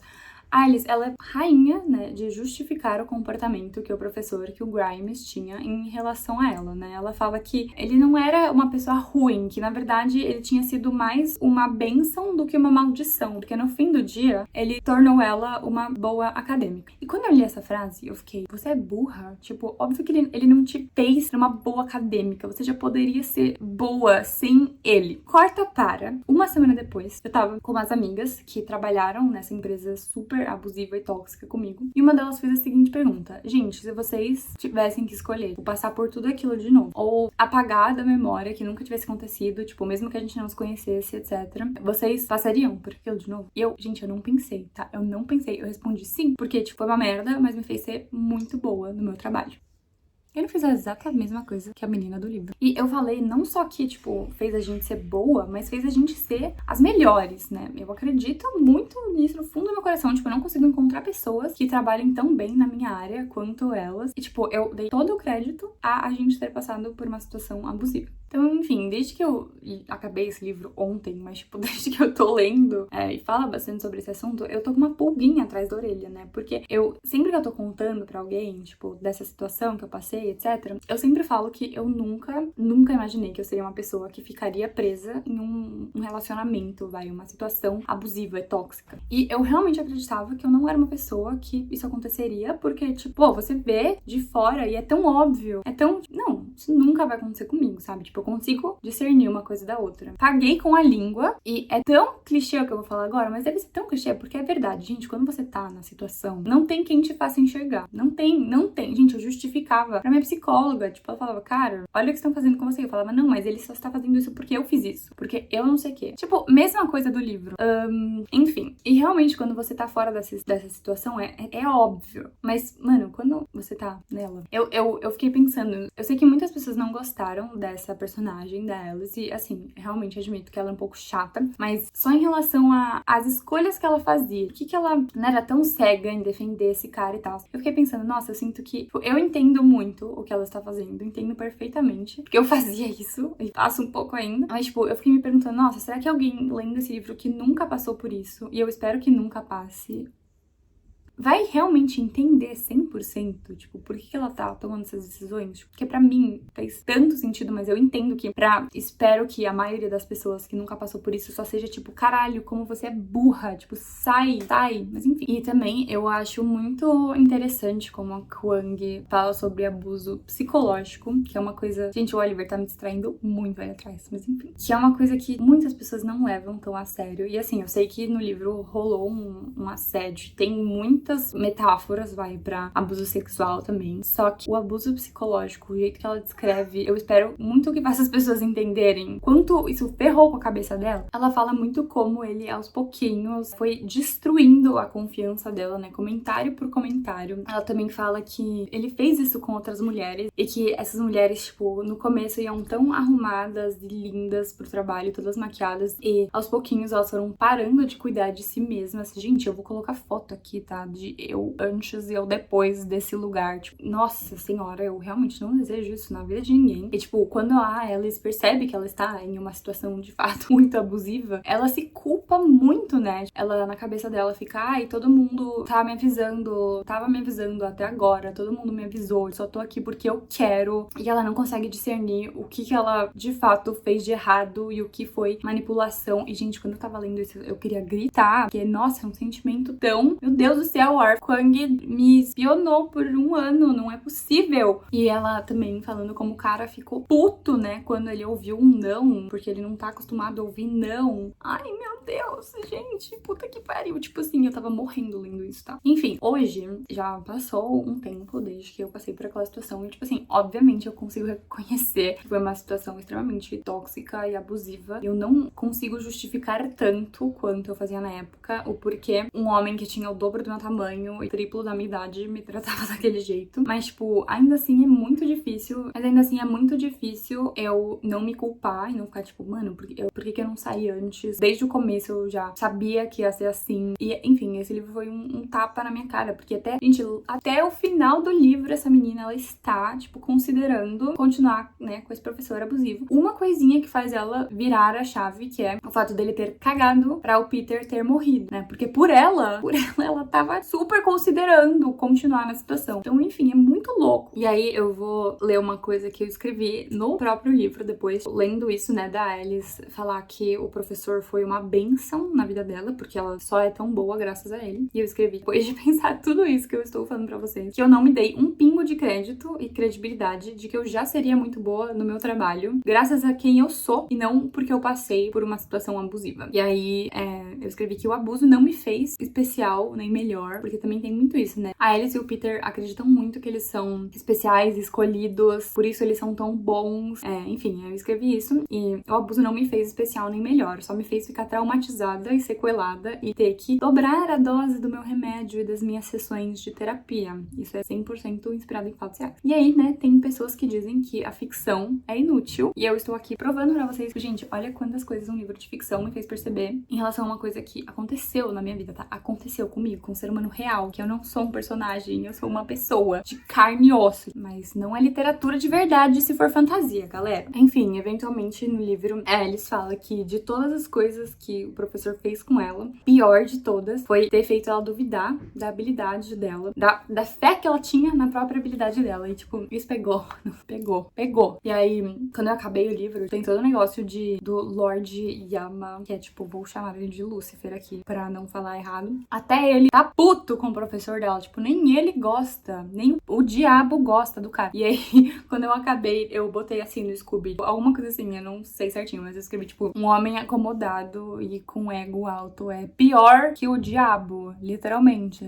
A Alice, ela é rainha, né, de justificar o comportamento que o professor, que o Grimes tinha em relação a ela, né? Ela fala que ele não era uma pessoa ruim, que na verdade ele tinha sido mais uma bênção do que uma maldição, porque no fim do dia ele tornou ela uma boa acadêmica. E quando eu li essa frase, eu fiquei, você é burra? Tipo, óbvio que ele não te fez uma boa acadêmica, você já poderia ser boa sem ele. Corta para uma semana depois, eu tava com umas amigas que trabalharam nessa empresa super abusiva e tóxica comigo. E uma delas fez a seguinte pergunta: gente, se vocês tivessem que escolher passar por tudo aquilo de novo, ou apagar da memória que nunca tivesse acontecido, tipo, mesmo que a gente não se conhecesse, etc., vocês passariam por aquilo de novo? E eu, gente, eu não pensei, tá? Eu não pensei. Eu respondi sim, porque, tipo, foi uma merda, mas me fez ser muito boa no meu trabalho. Ele fez a exata mesma coisa que a menina do livro. E eu falei não só que, tipo, fez a gente ser boa, mas fez a gente ser as melhores, né? Eu acredito muito nisso no fundo do meu coração. Tipo, eu não consigo encontrar pessoas que trabalhem tão bem na minha área quanto elas. E, tipo, eu dei todo o crédito a gente ter passado por uma situação abusiva. Então, enfim, desde que eu acabei esse livro ontem, mas, tipo, desde que eu tô lendo e fala bastante sobre esse assunto, eu tô com uma pulguinha atrás da orelha, né? Porque sempre que eu tô contando pra alguém, tipo, dessa situação que eu passei, etc., eu sempre falo que eu nunca imaginei que eu seria uma pessoa que ficaria presa em um relacionamento, uma situação abusiva e tóxica. E eu realmente acreditava que eu não era uma pessoa que isso aconteceria, porque, tipo, você vê de fora e é tão óbvio, não, isso nunca vai acontecer comigo, sabe? Tipo, eu consigo discernir uma coisa da outra. Paguei com a língua, e é tão clichê o que eu vou falar agora, mas deve ser tão clichê, porque é verdade, gente, quando você tá na situação, não tem quem te faça enxergar. Não tem. Gente, eu justificava pra minha psicóloga, tipo, ela falava, cara, olha o que estão fazendo com você. Eu falava, não, mas ele só está fazendo isso porque eu fiz isso, porque eu não sei o quê. Tipo, mesma coisa do livro. Enfim, e realmente, quando você tá fora dessa situação, é óbvio. Mas, mano, quando você tá nela, eu fiquei pensando, eu sei que muitas pessoas não gostaram dessa personagem da Alice, e assim, realmente admito que ela é um pouco chata, mas só em relação às escolhas que ela fazia, o que ela não era tão cega em defender esse cara e tal. Eu fiquei pensando, nossa, eu sinto que eu entendo muito o que ela está fazendo, entendo perfeitamente, porque eu fazia isso e faço um pouco ainda, mas tipo, eu fiquei me perguntando, nossa, será que alguém lendo esse livro que nunca passou por isso, e eu espero que nunca passe, vai realmente entender 100%, tipo, por que ela tá tomando essas decisões? Porque pra mim faz tanto sentido, mas eu entendo que espero que a maioria das pessoas que nunca passou por isso só seja tipo, caralho, como você é burra, tipo, sai, mas enfim. E também eu acho muito interessante como a Kwang fala sobre abuso psicológico, que é uma coisa, gente, o Oliver tá me distraindo muito aí atrás, mas enfim, que é uma coisa que muitas pessoas não levam tão a sério. E assim, eu sei que no livro rolou um assédio, tem muitas metáforas, pra abuso sexual também. Só que o abuso psicológico, o jeito que ela descreve, eu espero muito que faça as pessoas entenderem quanto isso ferrou com a cabeça dela. Ela fala muito como ele, aos pouquinhos, foi destruindo a confiança dela, né? Comentário por comentário. Ela também fala que ele fez isso com outras mulheres e que essas mulheres, tipo, no começo iam tão arrumadas e lindas pro trabalho, todas maquiadas, e aos pouquinhos elas foram parando de cuidar de si mesmas. Gente, eu vou colocar foto aqui, tá? de eu antes e eu depois desse lugar. Tipo, nossa senhora, eu realmente não desejo isso na vida de ninguém. E, tipo, quando a Alice percebe que ela está em uma situação, de fato, muito abusiva, ela se culpa muito, né? Ela, na cabeça dela, fica, ai, todo mundo tava me avisando até agora, todo mundo me avisou, eu só tô aqui porque eu quero. E ela não consegue discernir o que ela, de fato, fez de errado e o que foi manipulação. E, gente, quando eu tava lendo isso, eu queria gritar, porque, nossa, é um sentimento tão... Meu Deus do céu, o Arthur Kwang me espionou por um ano, não é possível. E ela também falando como o cara ficou puto, né, quando ele ouviu um não, porque ele não tá acostumado a ouvir não. Ai, meu Deus, gente, puta que pariu. Tipo assim, eu tava morrendo lendo isso, tá? Enfim, hoje já passou um tempo desde que eu passei por aquela situação e, tipo assim, obviamente eu consigo reconhecer que foi uma situação extremamente tóxica e abusiva. Eu não consigo justificar tanto quanto eu fazia na época o porquê um homem que tinha o dobro do meu tamanho e triplo da minha idade me tratava daquele jeito. Mas, tipo, ainda assim é muito difícil. Mas ainda assim é muito difícil eu não me culpar e não ficar tipo, mano, por que eu não saí antes? Desde o começo eu já sabia que ia ser assim. E, enfim, esse livro foi um tapa na minha cara. Porque até, gente, até o final do livro, essa menina, ela está, tipo, considerando continuar, né, com esse professor abusivo. Uma coisinha que faz ela virar a chave, que é o fato dele ter cagado pra o Peter ter morrido, né? Porque por ela tava super considerando continuar na situação. Então, enfim, é muito louco. E aí eu vou ler uma coisa que eu escrevi no próprio livro depois, lendo isso, né, da Alice, falar que o professor foi uma bênção na vida dela, porque ela só é tão boa graças a ele. E eu escrevi, depois de pensar tudo isso que eu estou falando pra vocês, que eu não me dei um pingo de crédito e credibilidade de que eu já seria muito boa no meu trabalho, graças a quem eu sou, e não porque eu passei por uma situação abusiva. E aí, eu escrevi que o abuso não me fez especial nem melhor, porque também tem muito isso, né? A Alice e o Peter acreditam muito que eles são especiais, escolhidos, por isso eles são tão bons. Enfim, eu escrevi isso e o abuso não me fez especial nem melhor, só me fez ficar traumatizada e sequelada e ter que dobrar a dose do meu remédio e das minhas sessões de terapia. Isso é 100% inspirado em fatos reais. E aí, né, tem pessoas que dizem que a ficção é inútil e eu estou aqui provando pra vocês que, gente, olha quantas coisas um livro de ficção me fez perceber em relação a uma coisa que aconteceu na minha vida, tá? Aconteceu comigo, com um ser humano real, que eu não sou um personagem, eu sou uma pessoa de carne e osso. Mas não é literatura de verdade se for fantasia, galera. Enfim, eventualmente no livro, Alice fala que de todas as coisas que o professor fez com ela, pior de todas foi ter feito ela duvidar da habilidade dela, da fé que ela tinha na própria habilidade dela. E, tipo, isso pegou. E aí, quando eu acabei o livro, tem todo o negócio do Lord Yama, que é, tipo, vou chamar ele de Lúcifer aqui, pra não falar errado. Até ele tá puto com o professor dela, tipo, nem ele gosta, nem o diabo gosta do cara. E aí, quando eu acabei, eu botei assim no Scooby, alguma coisa assim, eu não sei certinho, mas eu escrevi, tipo, um homem acomodado e com ego alto é pior que o diabo, literalmente.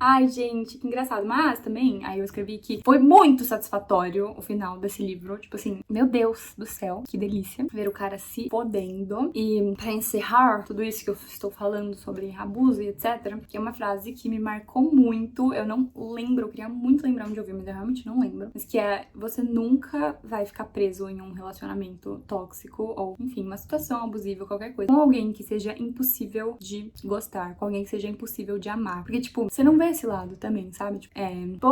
Ai, gente, que engraçado. Mas também, aí eu escrevi que foi muito satisfatório o final desse livro. Tipo assim, meu Deus do céu, que delícia ver o cara se fodendo. E pra encerrar tudo isso que eu estou falando sobre abuso e etc, que é uma frase que me marcou muito. Eu não lembro, eu queria muito lembrar onde eu vi, mas eu realmente não lembro. Mas que é, você nunca vai ficar preso em um relacionamento tóxico ou, enfim, uma situação abusiva, qualquer coisa, com alguém que seja impossível de gostar, com alguém que seja impossível de amar. Porque, tipo, você não vê esse lado também, sabe? Tipo,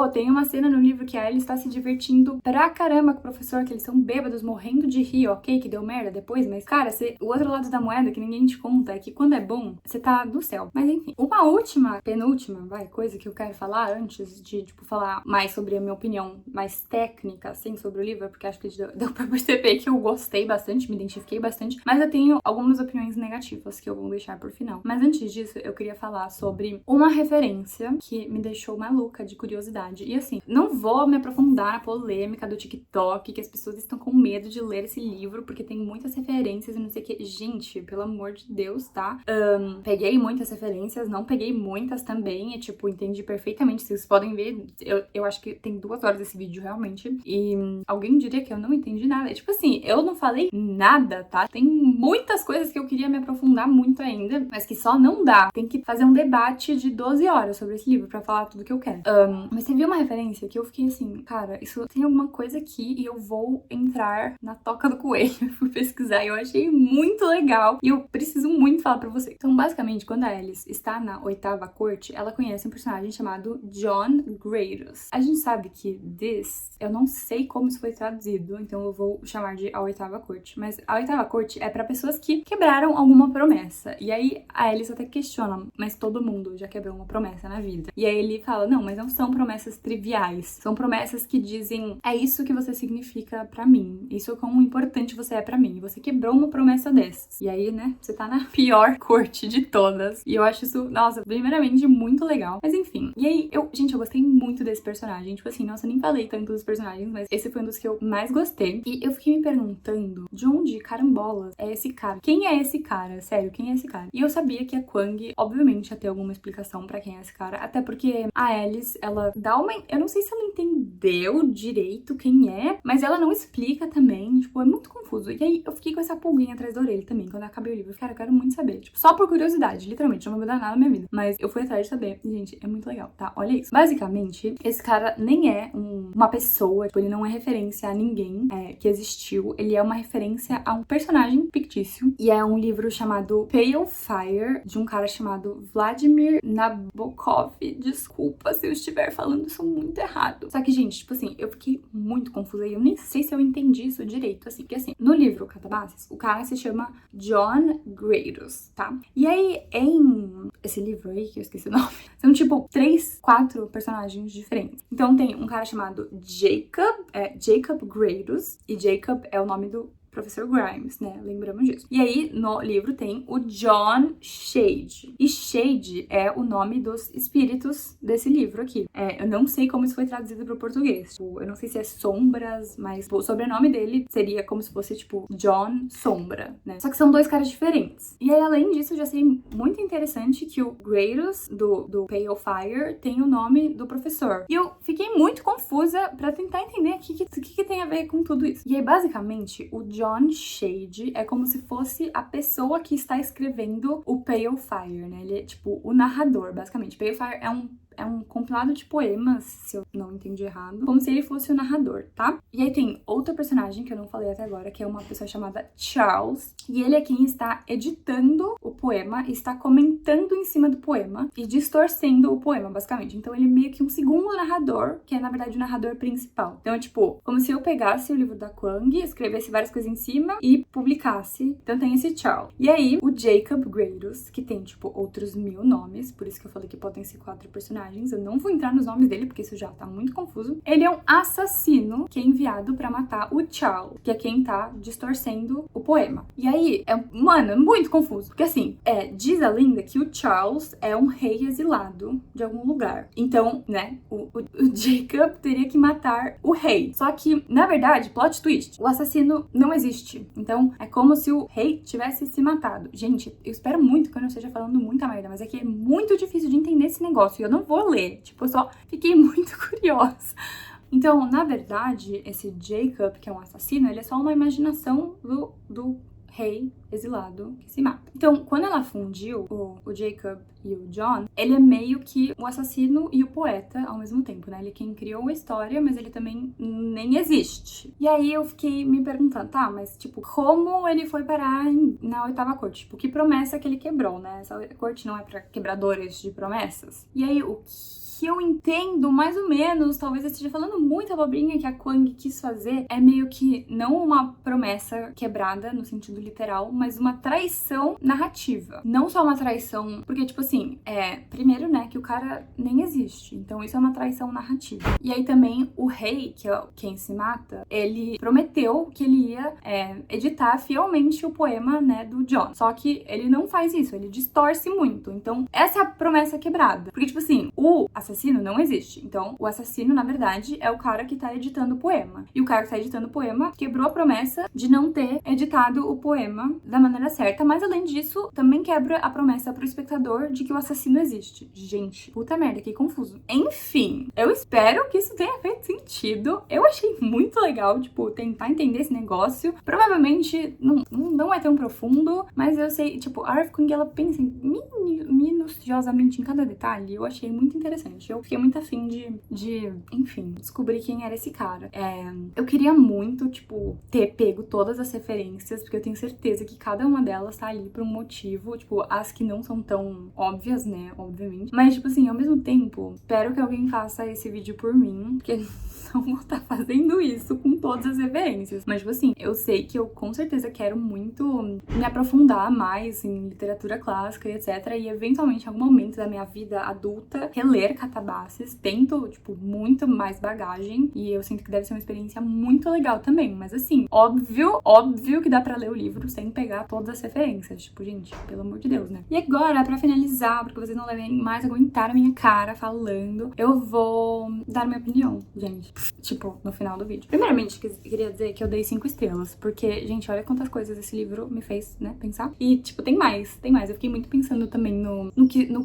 tem uma cena no livro que a Ellie está se divertindo pra caramba com o professor, que eles são bêbados, morrendo de rir, ok, que deu merda depois, mas, cara, o outro lado da moeda que ninguém te conta é que quando é bom, você tá do céu. Mas, enfim, uma penúltima, coisa que eu quero falar antes de, tipo, falar mais sobre a minha opinião mais técnica, assim, sobre o livro, porque acho que deu pra perceber que eu gostei bastante, me identifiquei bastante, mas eu tenho algumas opiniões negativas que eu vou deixar por final. Mas antes disso, eu queria falar sobre uma referência que me deixou maluca de curiosidade. E assim, não vou me aprofundar na polêmica do TikTok, que as pessoas estão com medo de ler esse livro, porque tem muitas referências e não sei o que. Gente, pelo amor de Deus, tá? Peguei muitas referências, não peguei muitas também, e tipo, entendi perfeitamente. Vocês podem ver, eu acho que tem 2 horas esse vídeo, realmente. E alguém diria que eu não entendi nada. Tipo assim, eu não falei nada, tá? Tem muitas coisas que eu queria me aprofundar muito ainda, mas que só não dá. Tem que fazer um debate de 12 horas sobre esse livro pra falar tudo que eu quero. Mas você viu uma referência que eu fiquei assim, cara, isso tem alguma coisa aqui e eu vou entrar na toca do coelho. Fui pesquisar e eu achei muito legal e eu preciso muito falar pra você. Então, basicamente, quando a Alice está na oitava corte, ela conhece um personagem chamado John Grados. A gente sabe que this, eu não sei como isso foi traduzido, então eu vou chamar de a oitava corte. Mas a oitava corte é pra pessoas que quebraram alguma promessa. E aí a Alice até questiona, mas todo mundo já quebrou uma promessa na vida. E aí ele fala, não, mas não são promessas triviais. São promessas que dizem, é isso que você significa pra mim. Isso é quão importante você é pra mim. Você quebrou uma promessa dessas. E aí, né, você tá na pior corte de todas. E eu acho isso, nossa, primeiramente muito legal. Mas enfim. E aí, gente, eu gostei muito desse personagem. Tipo assim, nossa, eu nem falei tanto dos personagens, mas esse foi um dos que eu mais gostei. E eu fiquei me perguntando, de onde carambolas é esse cara? Quem é esse cara? Sério, quem é esse cara? E eu sabia que a Kwang, obviamente, ia ter alguma explicação pra quem é esse cara. Até porque a Alice, ela dá uma... Eu não sei se ela entendeu direito quem é, mas ela não explica também. Tipo, é muito confuso. E aí, eu fiquei com essa pulguinha atrás da orelha também, quando eu acabei o livro. Cara, eu quero muito saber. Tipo, só por curiosidade, literalmente. Não vai mudar nada na minha vida. Mas eu fui atrás de saber. E, gente, é muito legal, tá? Olha isso. Basicamente, esse cara nem é uma pessoa. Tipo, ele não é referência a ninguém que existiu. Ele é uma referência a um personagem fictício. E é um livro chamado Pale Fire, de um cara chamado Vladimir Nabokov. Desculpa se eu estiver falando isso muito errado. Só que, gente, tipo assim, eu fiquei muito confusa e eu nem sei se eu entendi isso direito, assim. Porque, assim, no livro Catabasis, o cara se chama John Grados, tá? E aí, em esse livro aí, que eu esqueci o nome, são, tipo, 3, 4 personagens diferentes. Então, tem um cara chamado Jacob Grados, e Jacob é o nome do Professor Grimes, né? Lembramos disso. E aí, no livro tem o John Shade. E Shade é o nome dos espíritos desse livro aqui. Eu não sei como isso foi traduzido para o português. Tipo, eu não sei se é sombras, mas tipo, o sobrenome dele seria como se fosse, tipo, John Sombra, né? Só que são 2 caras diferentes. E aí, além disso, eu já sei muito interessante que o Grados, do Pale Fire, tem o nome do professor. E eu fiquei muito confusa pra tentar entender o que tem a ver com tudo isso. E aí, basicamente, o John Shade é como se fosse a pessoa que está escrevendo o Pale Fire, né? Ele é, tipo, o narrador, basicamente. Pale Fire é um compilado de poemas, se eu não entendi errado, como se ele fosse o narrador, tá? E aí tem outro personagem que eu não falei até agora, que é uma pessoa chamada Charles, e ele é quem está editando o poema, está comentando em cima do poema e distorcendo o poema, basicamente. Então ele é meio que um segundo narrador, que é, na verdade, o narrador principal. Então é tipo, como se eu pegasse o livro da Kwang, escrevesse várias coisas em cima e publicasse. Então tem esse Charles. E aí, o Jacob Grados, que tem, tipo, outros 1000 nomes, por isso que eu falei que podem ser 4 personagens. Eu não vou entrar nos nomes dele, porque isso já tá muito confuso. Ele é um assassino que é enviado pra matar o Charles, que é quem tá distorcendo o poema. E aí, mano, é muito confuso. Porque assim, diz a lenda que o Charles é um rei exilado de algum lugar. Então, né, o Jacob teria que matar o rei. Só que, na verdade, plot twist, o assassino não existe. Então, é como se o rei tivesse se matado. Gente, eu espero muito que eu não esteja falando muita merda, mas é que é muito difícil de entender esse negócio. E eu não vou ler. Tipo, eu só fiquei muito curiosa. Então, na verdade, esse Jacob, que é um assassino, ele é só uma imaginação do rei exilado que se mata. Então, quando ela fundiu o Jacob e o John, ele é meio que o assassino e o poeta ao mesmo tempo, né? Ele é quem criou a história, mas ele também nem existe. E aí eu fiquei me perguntando, tá, mas tipo, como ele foi parar na oitava corte? Tipo, que promessa que ele quebrou, né? Essa corte não é pra quebradores de promessas. E aí, o que eu entendo, mais ou menos, talvez eu esteja falando muita abobrinha, que a Kwang quis fazer, é meio que não uma promessa quebrada no sentido literal, mas uma traição narrativa. Não só uma traição, porque tipo assim, primeiro, né, que o cara nem existe, então isso é uma traição narrativa. E aí também o rei, que é quem se mata, ele prometeu que ele ia editar fielmente o poema, né, do John. Só que ele não faz isso, ele distorce muito. Então essa é a promessa quebrada. Porque tipo assim, o assassino assassino não existe. Então, o assassino, na verdade, é o cara que tá editando o poema. E o cara que tá editando o poema quebrou a promessa de não ter editado o poema da maneira certa, mas além disso, também quebra a promessa pro espectador de que o assassino existe. Gente, puta merda, que confuso. Enfim, eu espero que isso tenha feito sentido. Eu achei muito legal, tipo, tentar entender esse negócio. Provavelmente não é tão profundo, mas eu sei, tipo, a Arif Kung, ela pensa minuciosamente em cada detalhe. Eu achei muito interessante. Eu fiquei muito afim enfim, descobrir quem era esse cara. Eu queria muito, tipo, ter pego todas as referências, porque eu tenho certeza que cada uma delas tá ali por um motivo, tipo, as que não são tão óbvias, né, obviamente. Mas, tipo assim, ao mesmo tempo, espero que alguém faça esse vídeo por mim, porque não vou estar fazendo isso com todas as referências. Mas, tipo assim, eu sei que eu com certeza quero muito me aprofundar mais em literatura clássica e etc. E eventualmente, em algum momento da minha vida adulta, reler Catabases. Tento, tipo, muito mais bagagem. E eu sinto que deve ser uma experiência muito legal também. Mas, assim, óbvio que dá pra ler o livro sem pegar todas as referências. Tipo, gente, pelo amor de Deus, né? E agora, pra finalizar, porque vocês não devem mais aguentar a minha cara falando, eu vou dar minha opinião, gente. Tipo, no final do vídeo. Primeiramente, queria dizer que eu dei 5 estrelas, porque, gente, olha quantas coisas esse livro me fez, né, pensar. E, tipo, tem mais. Eu fiquei muito pensando também no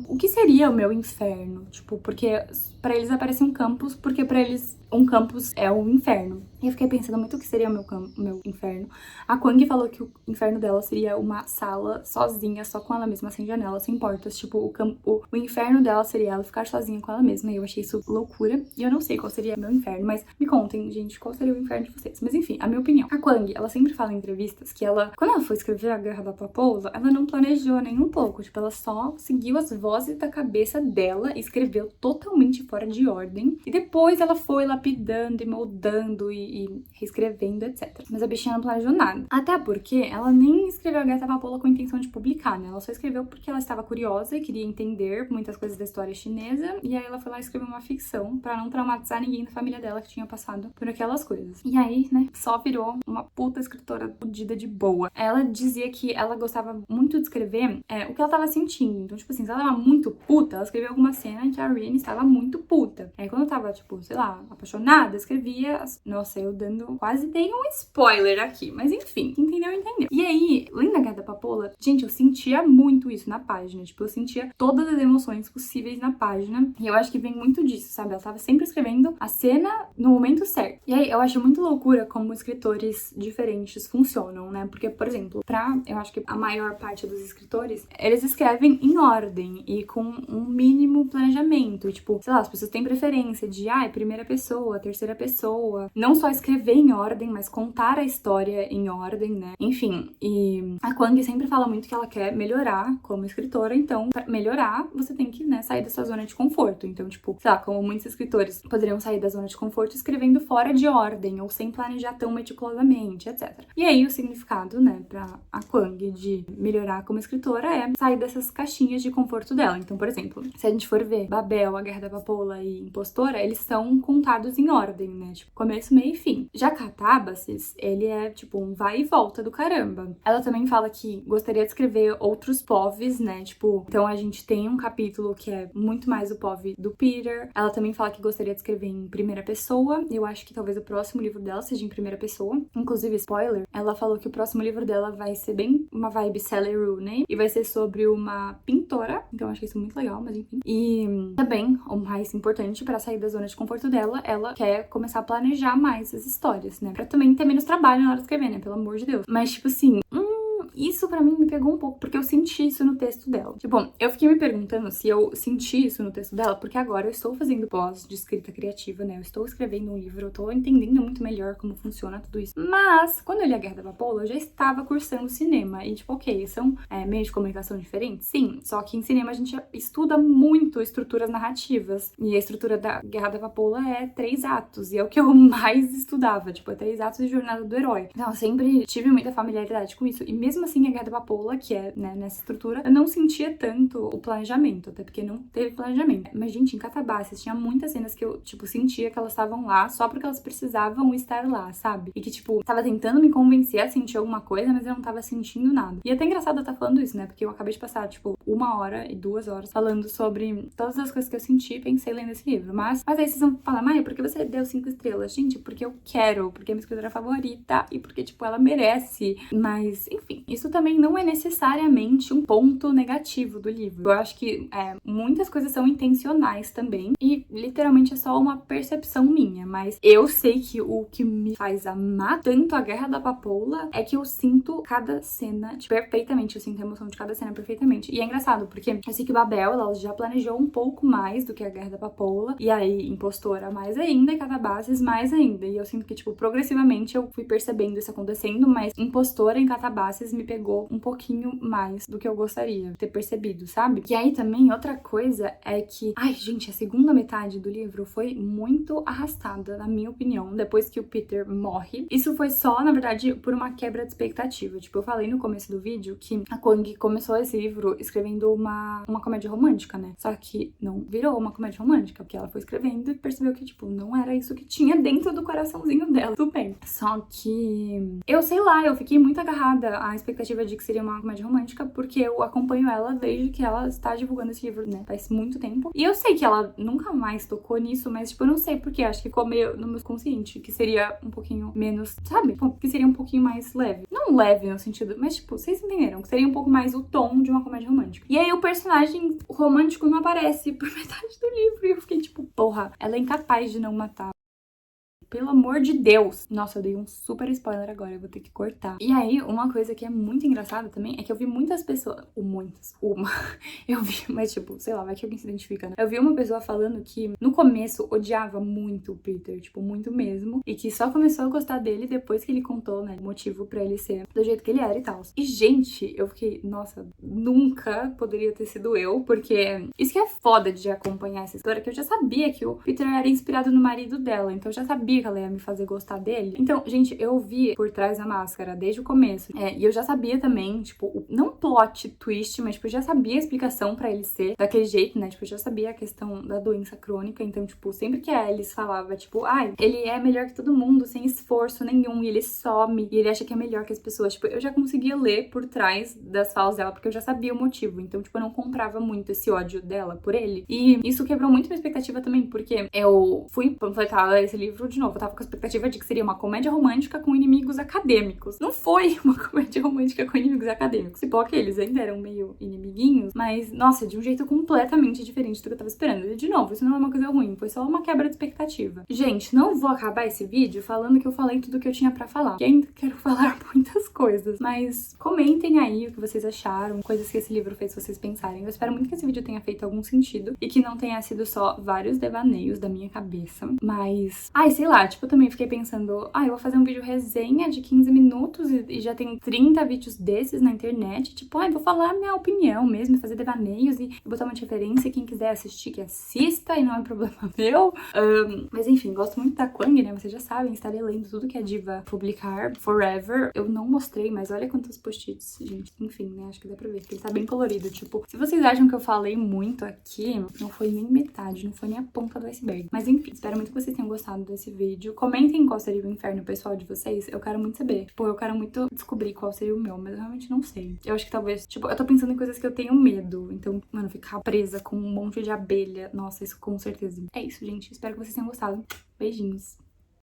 o que seria o meu inferno, tipo, porque pra eles aparece um campus, porque pra eles um campus é o inferno. E eu fiquei pensando muito o que seria o meu inferno. A Kwang falou que o inferno dela seria uma sala sozinha, só com ela mesma, sem janela, sem portas. Tipo, o inferno dela seria ela ficar sozinha com ela mesma. E eu achei isso loucura. E eu não sei qual seria o meu inferno, mas me contem, gente, qual seria o inferno de vocês. Mas enfim, a minha opinião. A Kwang, ela sempre fala em entrevistas que ela, quando ela foi escrever A Guerra da Papoula, ela não planejou nem um pouco. Tipo, ela só seguiu as vozes da cabeça dela e escreveu totalmente fora de ordem. E depois ela foi lapidando e moldando e reescrevendo, etc. Mas a bichinha não planejou nada. Até porque ela nem escreveu A Guerra da Papoula com a intenção de publicar, né? Ela só escreveu porque ela estava curiosa e queria entender muitas coisas da história chinesa. E aí ela foi lá escrever uma ficção pra não traumatizar ninguém da família dela que tinha passado por aquelas coisas. E aí, né, só virou uma puta escritora fodida de boa. Ela dizia que ela gostava muito de escrever o que ela tava sentindo. Então, tipo assim, se ela tava muito puta, ela escreveu alguma cena em que a Rin estava muito puta. Aí quando eu tava, tipo, sei lá, apaixonada, escrevia... Nossa, eu quase dei um spoiler aqui, mas enfim, entendeu? E aí, lendo A Guerra da Papoula, gente, eu sentia muito isso na página, tipo, eu sentia todas as emoções possíveis na página, e eu acho que vem muito disso, sabe? Ela tava sempre escrevendo a cena no momento certo. E aí, eu acho muito loucura como escritores diferentes funcionam, né? Porque, por exemplo, eu acho que a maior parte dos escritores, eles escrevem em ordem e com um mínimo planejamento, e, tipo, sei lá, as pessoas têm preferência de, primeira pessoa, terceira pessoa, não só escrever em ordem, mas contar a história em ordem, né? Enfim, e a Kwang sempre fala muito que ela quer melhorar como escritora, então, pra melhorar, você tem que, né, sair dessa zona de conforto. Então, tipo, sei lá, como muitos escritores poderiam sair da zona de conforto escrevendo fora de ordem, ou sem planejar tão meticulosamente, etc. E aí, o significado, né, pra a Kwang de melhorar como escritora é sair dessas caixinhas de conforto dela. Então, por exemplo, se a gente for ver Babel, A Guerra da Papoula e Impostora, eles são contados em ordem, né? Tipo, começo, meio e fim. Já Catabases, ele é, tipo, um vai e volta do caramba. Ela também fala que gostaria de escrever outros povs, né? Tipo, então a gente tem um capítulo que é muito mais o POV do Peter. Ela também fala que gostaria de escrever em primeira pessoa. Eu acho que talvez o próximo livro dela seja em primeira pessoa. Inclusive, spoiler, ela falou que o próximo livro dela vai ser bem uma vibe Sally Rooney e vai ser sobre uma pintora. Então eu achei isso muito legal, mas enfim. E também, o mais importante, pra sair da zona de conforto dela, ela quer começar a planejar mais as histórias, né? Pra também ter menos trabalho na hora de escrever, né? Pelo amor de Deus. Mas, tipo assim, isso pra mim me pegou um pouco, porque eu senti isso no texto dela. Tipo, eu fiquei me perguntando se eu senti isso no texto dela, porque agora eu estou fazendo pós de escrita criativa, né? Eu estou escrevendo um livro, eu tô entendendo muito melhor como funciona tudo isso. Mas, quando eu li A Guerra da Papoula, eu já estava cursando cinema. E, tipo, ok, são meios de comunicação diferentes? Sim. Só que em cinema a gente estuda muito estruturas narrativas. E a estrutura da Guerra da Papoula é 3 atos. E é o que eu mais estudava. Tipo, é 3 atos de jornada do herói. Então, eu sempre tive muita familiaridade com isso. E mesmo assim, a Guerra da Papoula, que é, né, nessa estrutura, eu não sentia tanto o planejamento, até porque não teve planejamento. Mas, gente, em Catabaces tinha muitas cenas que eu, tipo, sentia que elas estavam lá só porque elas precisavam estar lá, sabe? E que, tipo, tava tentando me convencer a sentir alguma coisa, mas eu não tava sentindo nada. E é até engraçado eu estar falando isso, né? Porque eu acabei de passar, tipo, 1 hora e 2 horas falando sobre todas as coisas que eu senti e pensei lendo esse livro. Mas aí vocês vão falar, Maia, por que você deu 5 estrelas? Gente, porque eu quero, porque é minha escritora favorita e porque, tipo, ela merece. Mas, enfim, isso também não é necessariamente um ponto negativo do livro. Eu acho que muitas coisas são intencionais também e literalmente é só uma percepção minha, mas eu sei que o que me faz amar tanto a Guerra da Papoula é que eu sinto cada cena perfeitamente, eu sinto a emoção de cada cena perfeitamente. E é engraçado, porque eu sei que Babel, ela já planejou um pouco mais do que a Guerra da Papoula, e aí Impostora mais ainda, e Catabaces mais ainda. E eu sinto que, tipo, progressivamente eu fui percebendo isso acontecendo, mas Impostora em Catabaces me pegou um pouquinho mais do que eu gostaria de ter percebido, sabe? E aí também, outra coisa é que, ai, gente, a segunda metade do livro foi muito arrastada, na minha opinião, depois que o Peter morre. Isso foi só, na verdade, por uma quebra de expectativa. Tipo, eu falei no começo do vídeo que a Kwang começou esse livro escrevendo uma comédia romântica, né? Só que não virou uma comédia romântica, porque ela foi escrevendo e percebeu que, tipo, não era isso que tinha dentro do coraçãozinho dela. Tudo bem. Só que eu sei lá, eu fiquei muito agarrada à expectativa de que seria uma comédia romântica, porque eu acompanho ela desde que ela está divulgando esse livro, né? Faz muito tempo. E eu sei que ela nunca mais tocou nisso, mas, tipo, eu não sei porque. Acho que ficou meio no meu consciente, que seria um pouquinho menos, sabe? Tipo, que seria um pouquinho mais leve. Não leve no sentido, mas, tipo, vocês entenderam? Que seria um pouco mais o tom de uma comédia romântica. E aí o personagem romântico não aparece por metade do livro. E eu fiquei, tipo, porra, ela é incapaz de não matar. Pelo amor de Deus. Nossa, eu dei um super spoiler agora, eu vou ter que cortar. E aí, uma coisa que é muito engraçada também é que eu vi muitas pessoas... Eu vi, mas tipo, sei lá, vai que alguém se identifica, né? Eu vi uma pessoa falando que no começo odiava muito o Peter, tipo, muito mesmo. E que só começou a gostar dele depois que ele contou, né, o motivo pra ele ser do jeito que ele era e tal. E, gente, eu fiquei, nossa, nunca poderia ter sido eu, porque isso que é foda de acompanhar essa história, que eu já sabia que o Peter era inspirado no marido dela, então eu já sabia que ela ia me fazer gostar dele. Então, gente, eu vi Por Trás da Máscara desde o começo. E eu já sabia também, tipo, não plot twist, mas, tipo, eu já sabia a explicação pra ele ser daquele jeito, né? Tipo, eu já sabia a questão da doença crônica. Então, tipo, sempre que a Alice falava, tipo, ai, ele é melhor que todo mundo, sem esforço nenhum, e ele some, e ele acha que é melhor que as pessoas. Tipo, eu já conseguia ler por trás das falas dela, porque eu já sabia o motivo. Então, tipo, eu não comprava muito esse ódio dela por ele. E isso quebrou muito minha expectativa também, porque eu fui panfletar esse livro de novo. Eu tava com a expectativa de que seria uma comédia romântica com inimigos acadêmicos. Não foi uma comédia romântica com inimigos acadêmicos. Se pô, que eles ainda eram meio inimiguinhos, mas, nossa, de um jeito completamente diferente do que eu tava esperando. E, de novo, isso não é uma coisa ruim, foi só uma quebra de expectativa. Gente, não vou acabar esse vídeo falando que eu falei tudo que eu tinha pra falar, porque ainda quero falar muitas coisas, mas comentem aí o que vocês acharam, coisas que esse livro fez vocês pensarem. Eu espero muito que esse vídeo tenha feito algum sentido e que não tenha sido só vários devaneios da minha cabeça, mas... ai, sei lá, tipo, eu também fiquei pensando, eu vou fazer um vídeo resenha de 15 minutos e já tem 30 vídeos desses na internet, tipo, vou falar a minha opinião mesmo, fazer devaneios e botar uma referência, quem quiser assistir que assista e não é problema meu. Mas enfim, gosto muito da Kwang, né, vocês já sabem, estarei lendo tudo que a diva publicar forever. Eu não mostrei, mas olha quantos post-its, gente, enfim, né, acho que dá pra ver que ele tá bem colorido, tipo, se vocês acham que eu falei muito aqui, não foi nem metade, não foi nem a ponta do iceberg. Mas enfim, espero muito que vocês tenham gostado desse vídeo. Comentem qual seria o inferno pessoal de vocês, eu quero muito saber. Tipo, eu quero muito descobrir qual seria o meu, mas eu realmente não sei. Eu acho que talvez, tipo, eu tô pensando em coisas que eu tenho medo, então, mano, ficar presa com um monte de abelha, nossa, isso com certeza. É isso, gente, espero que vocês tenham gostado. Beijinhos.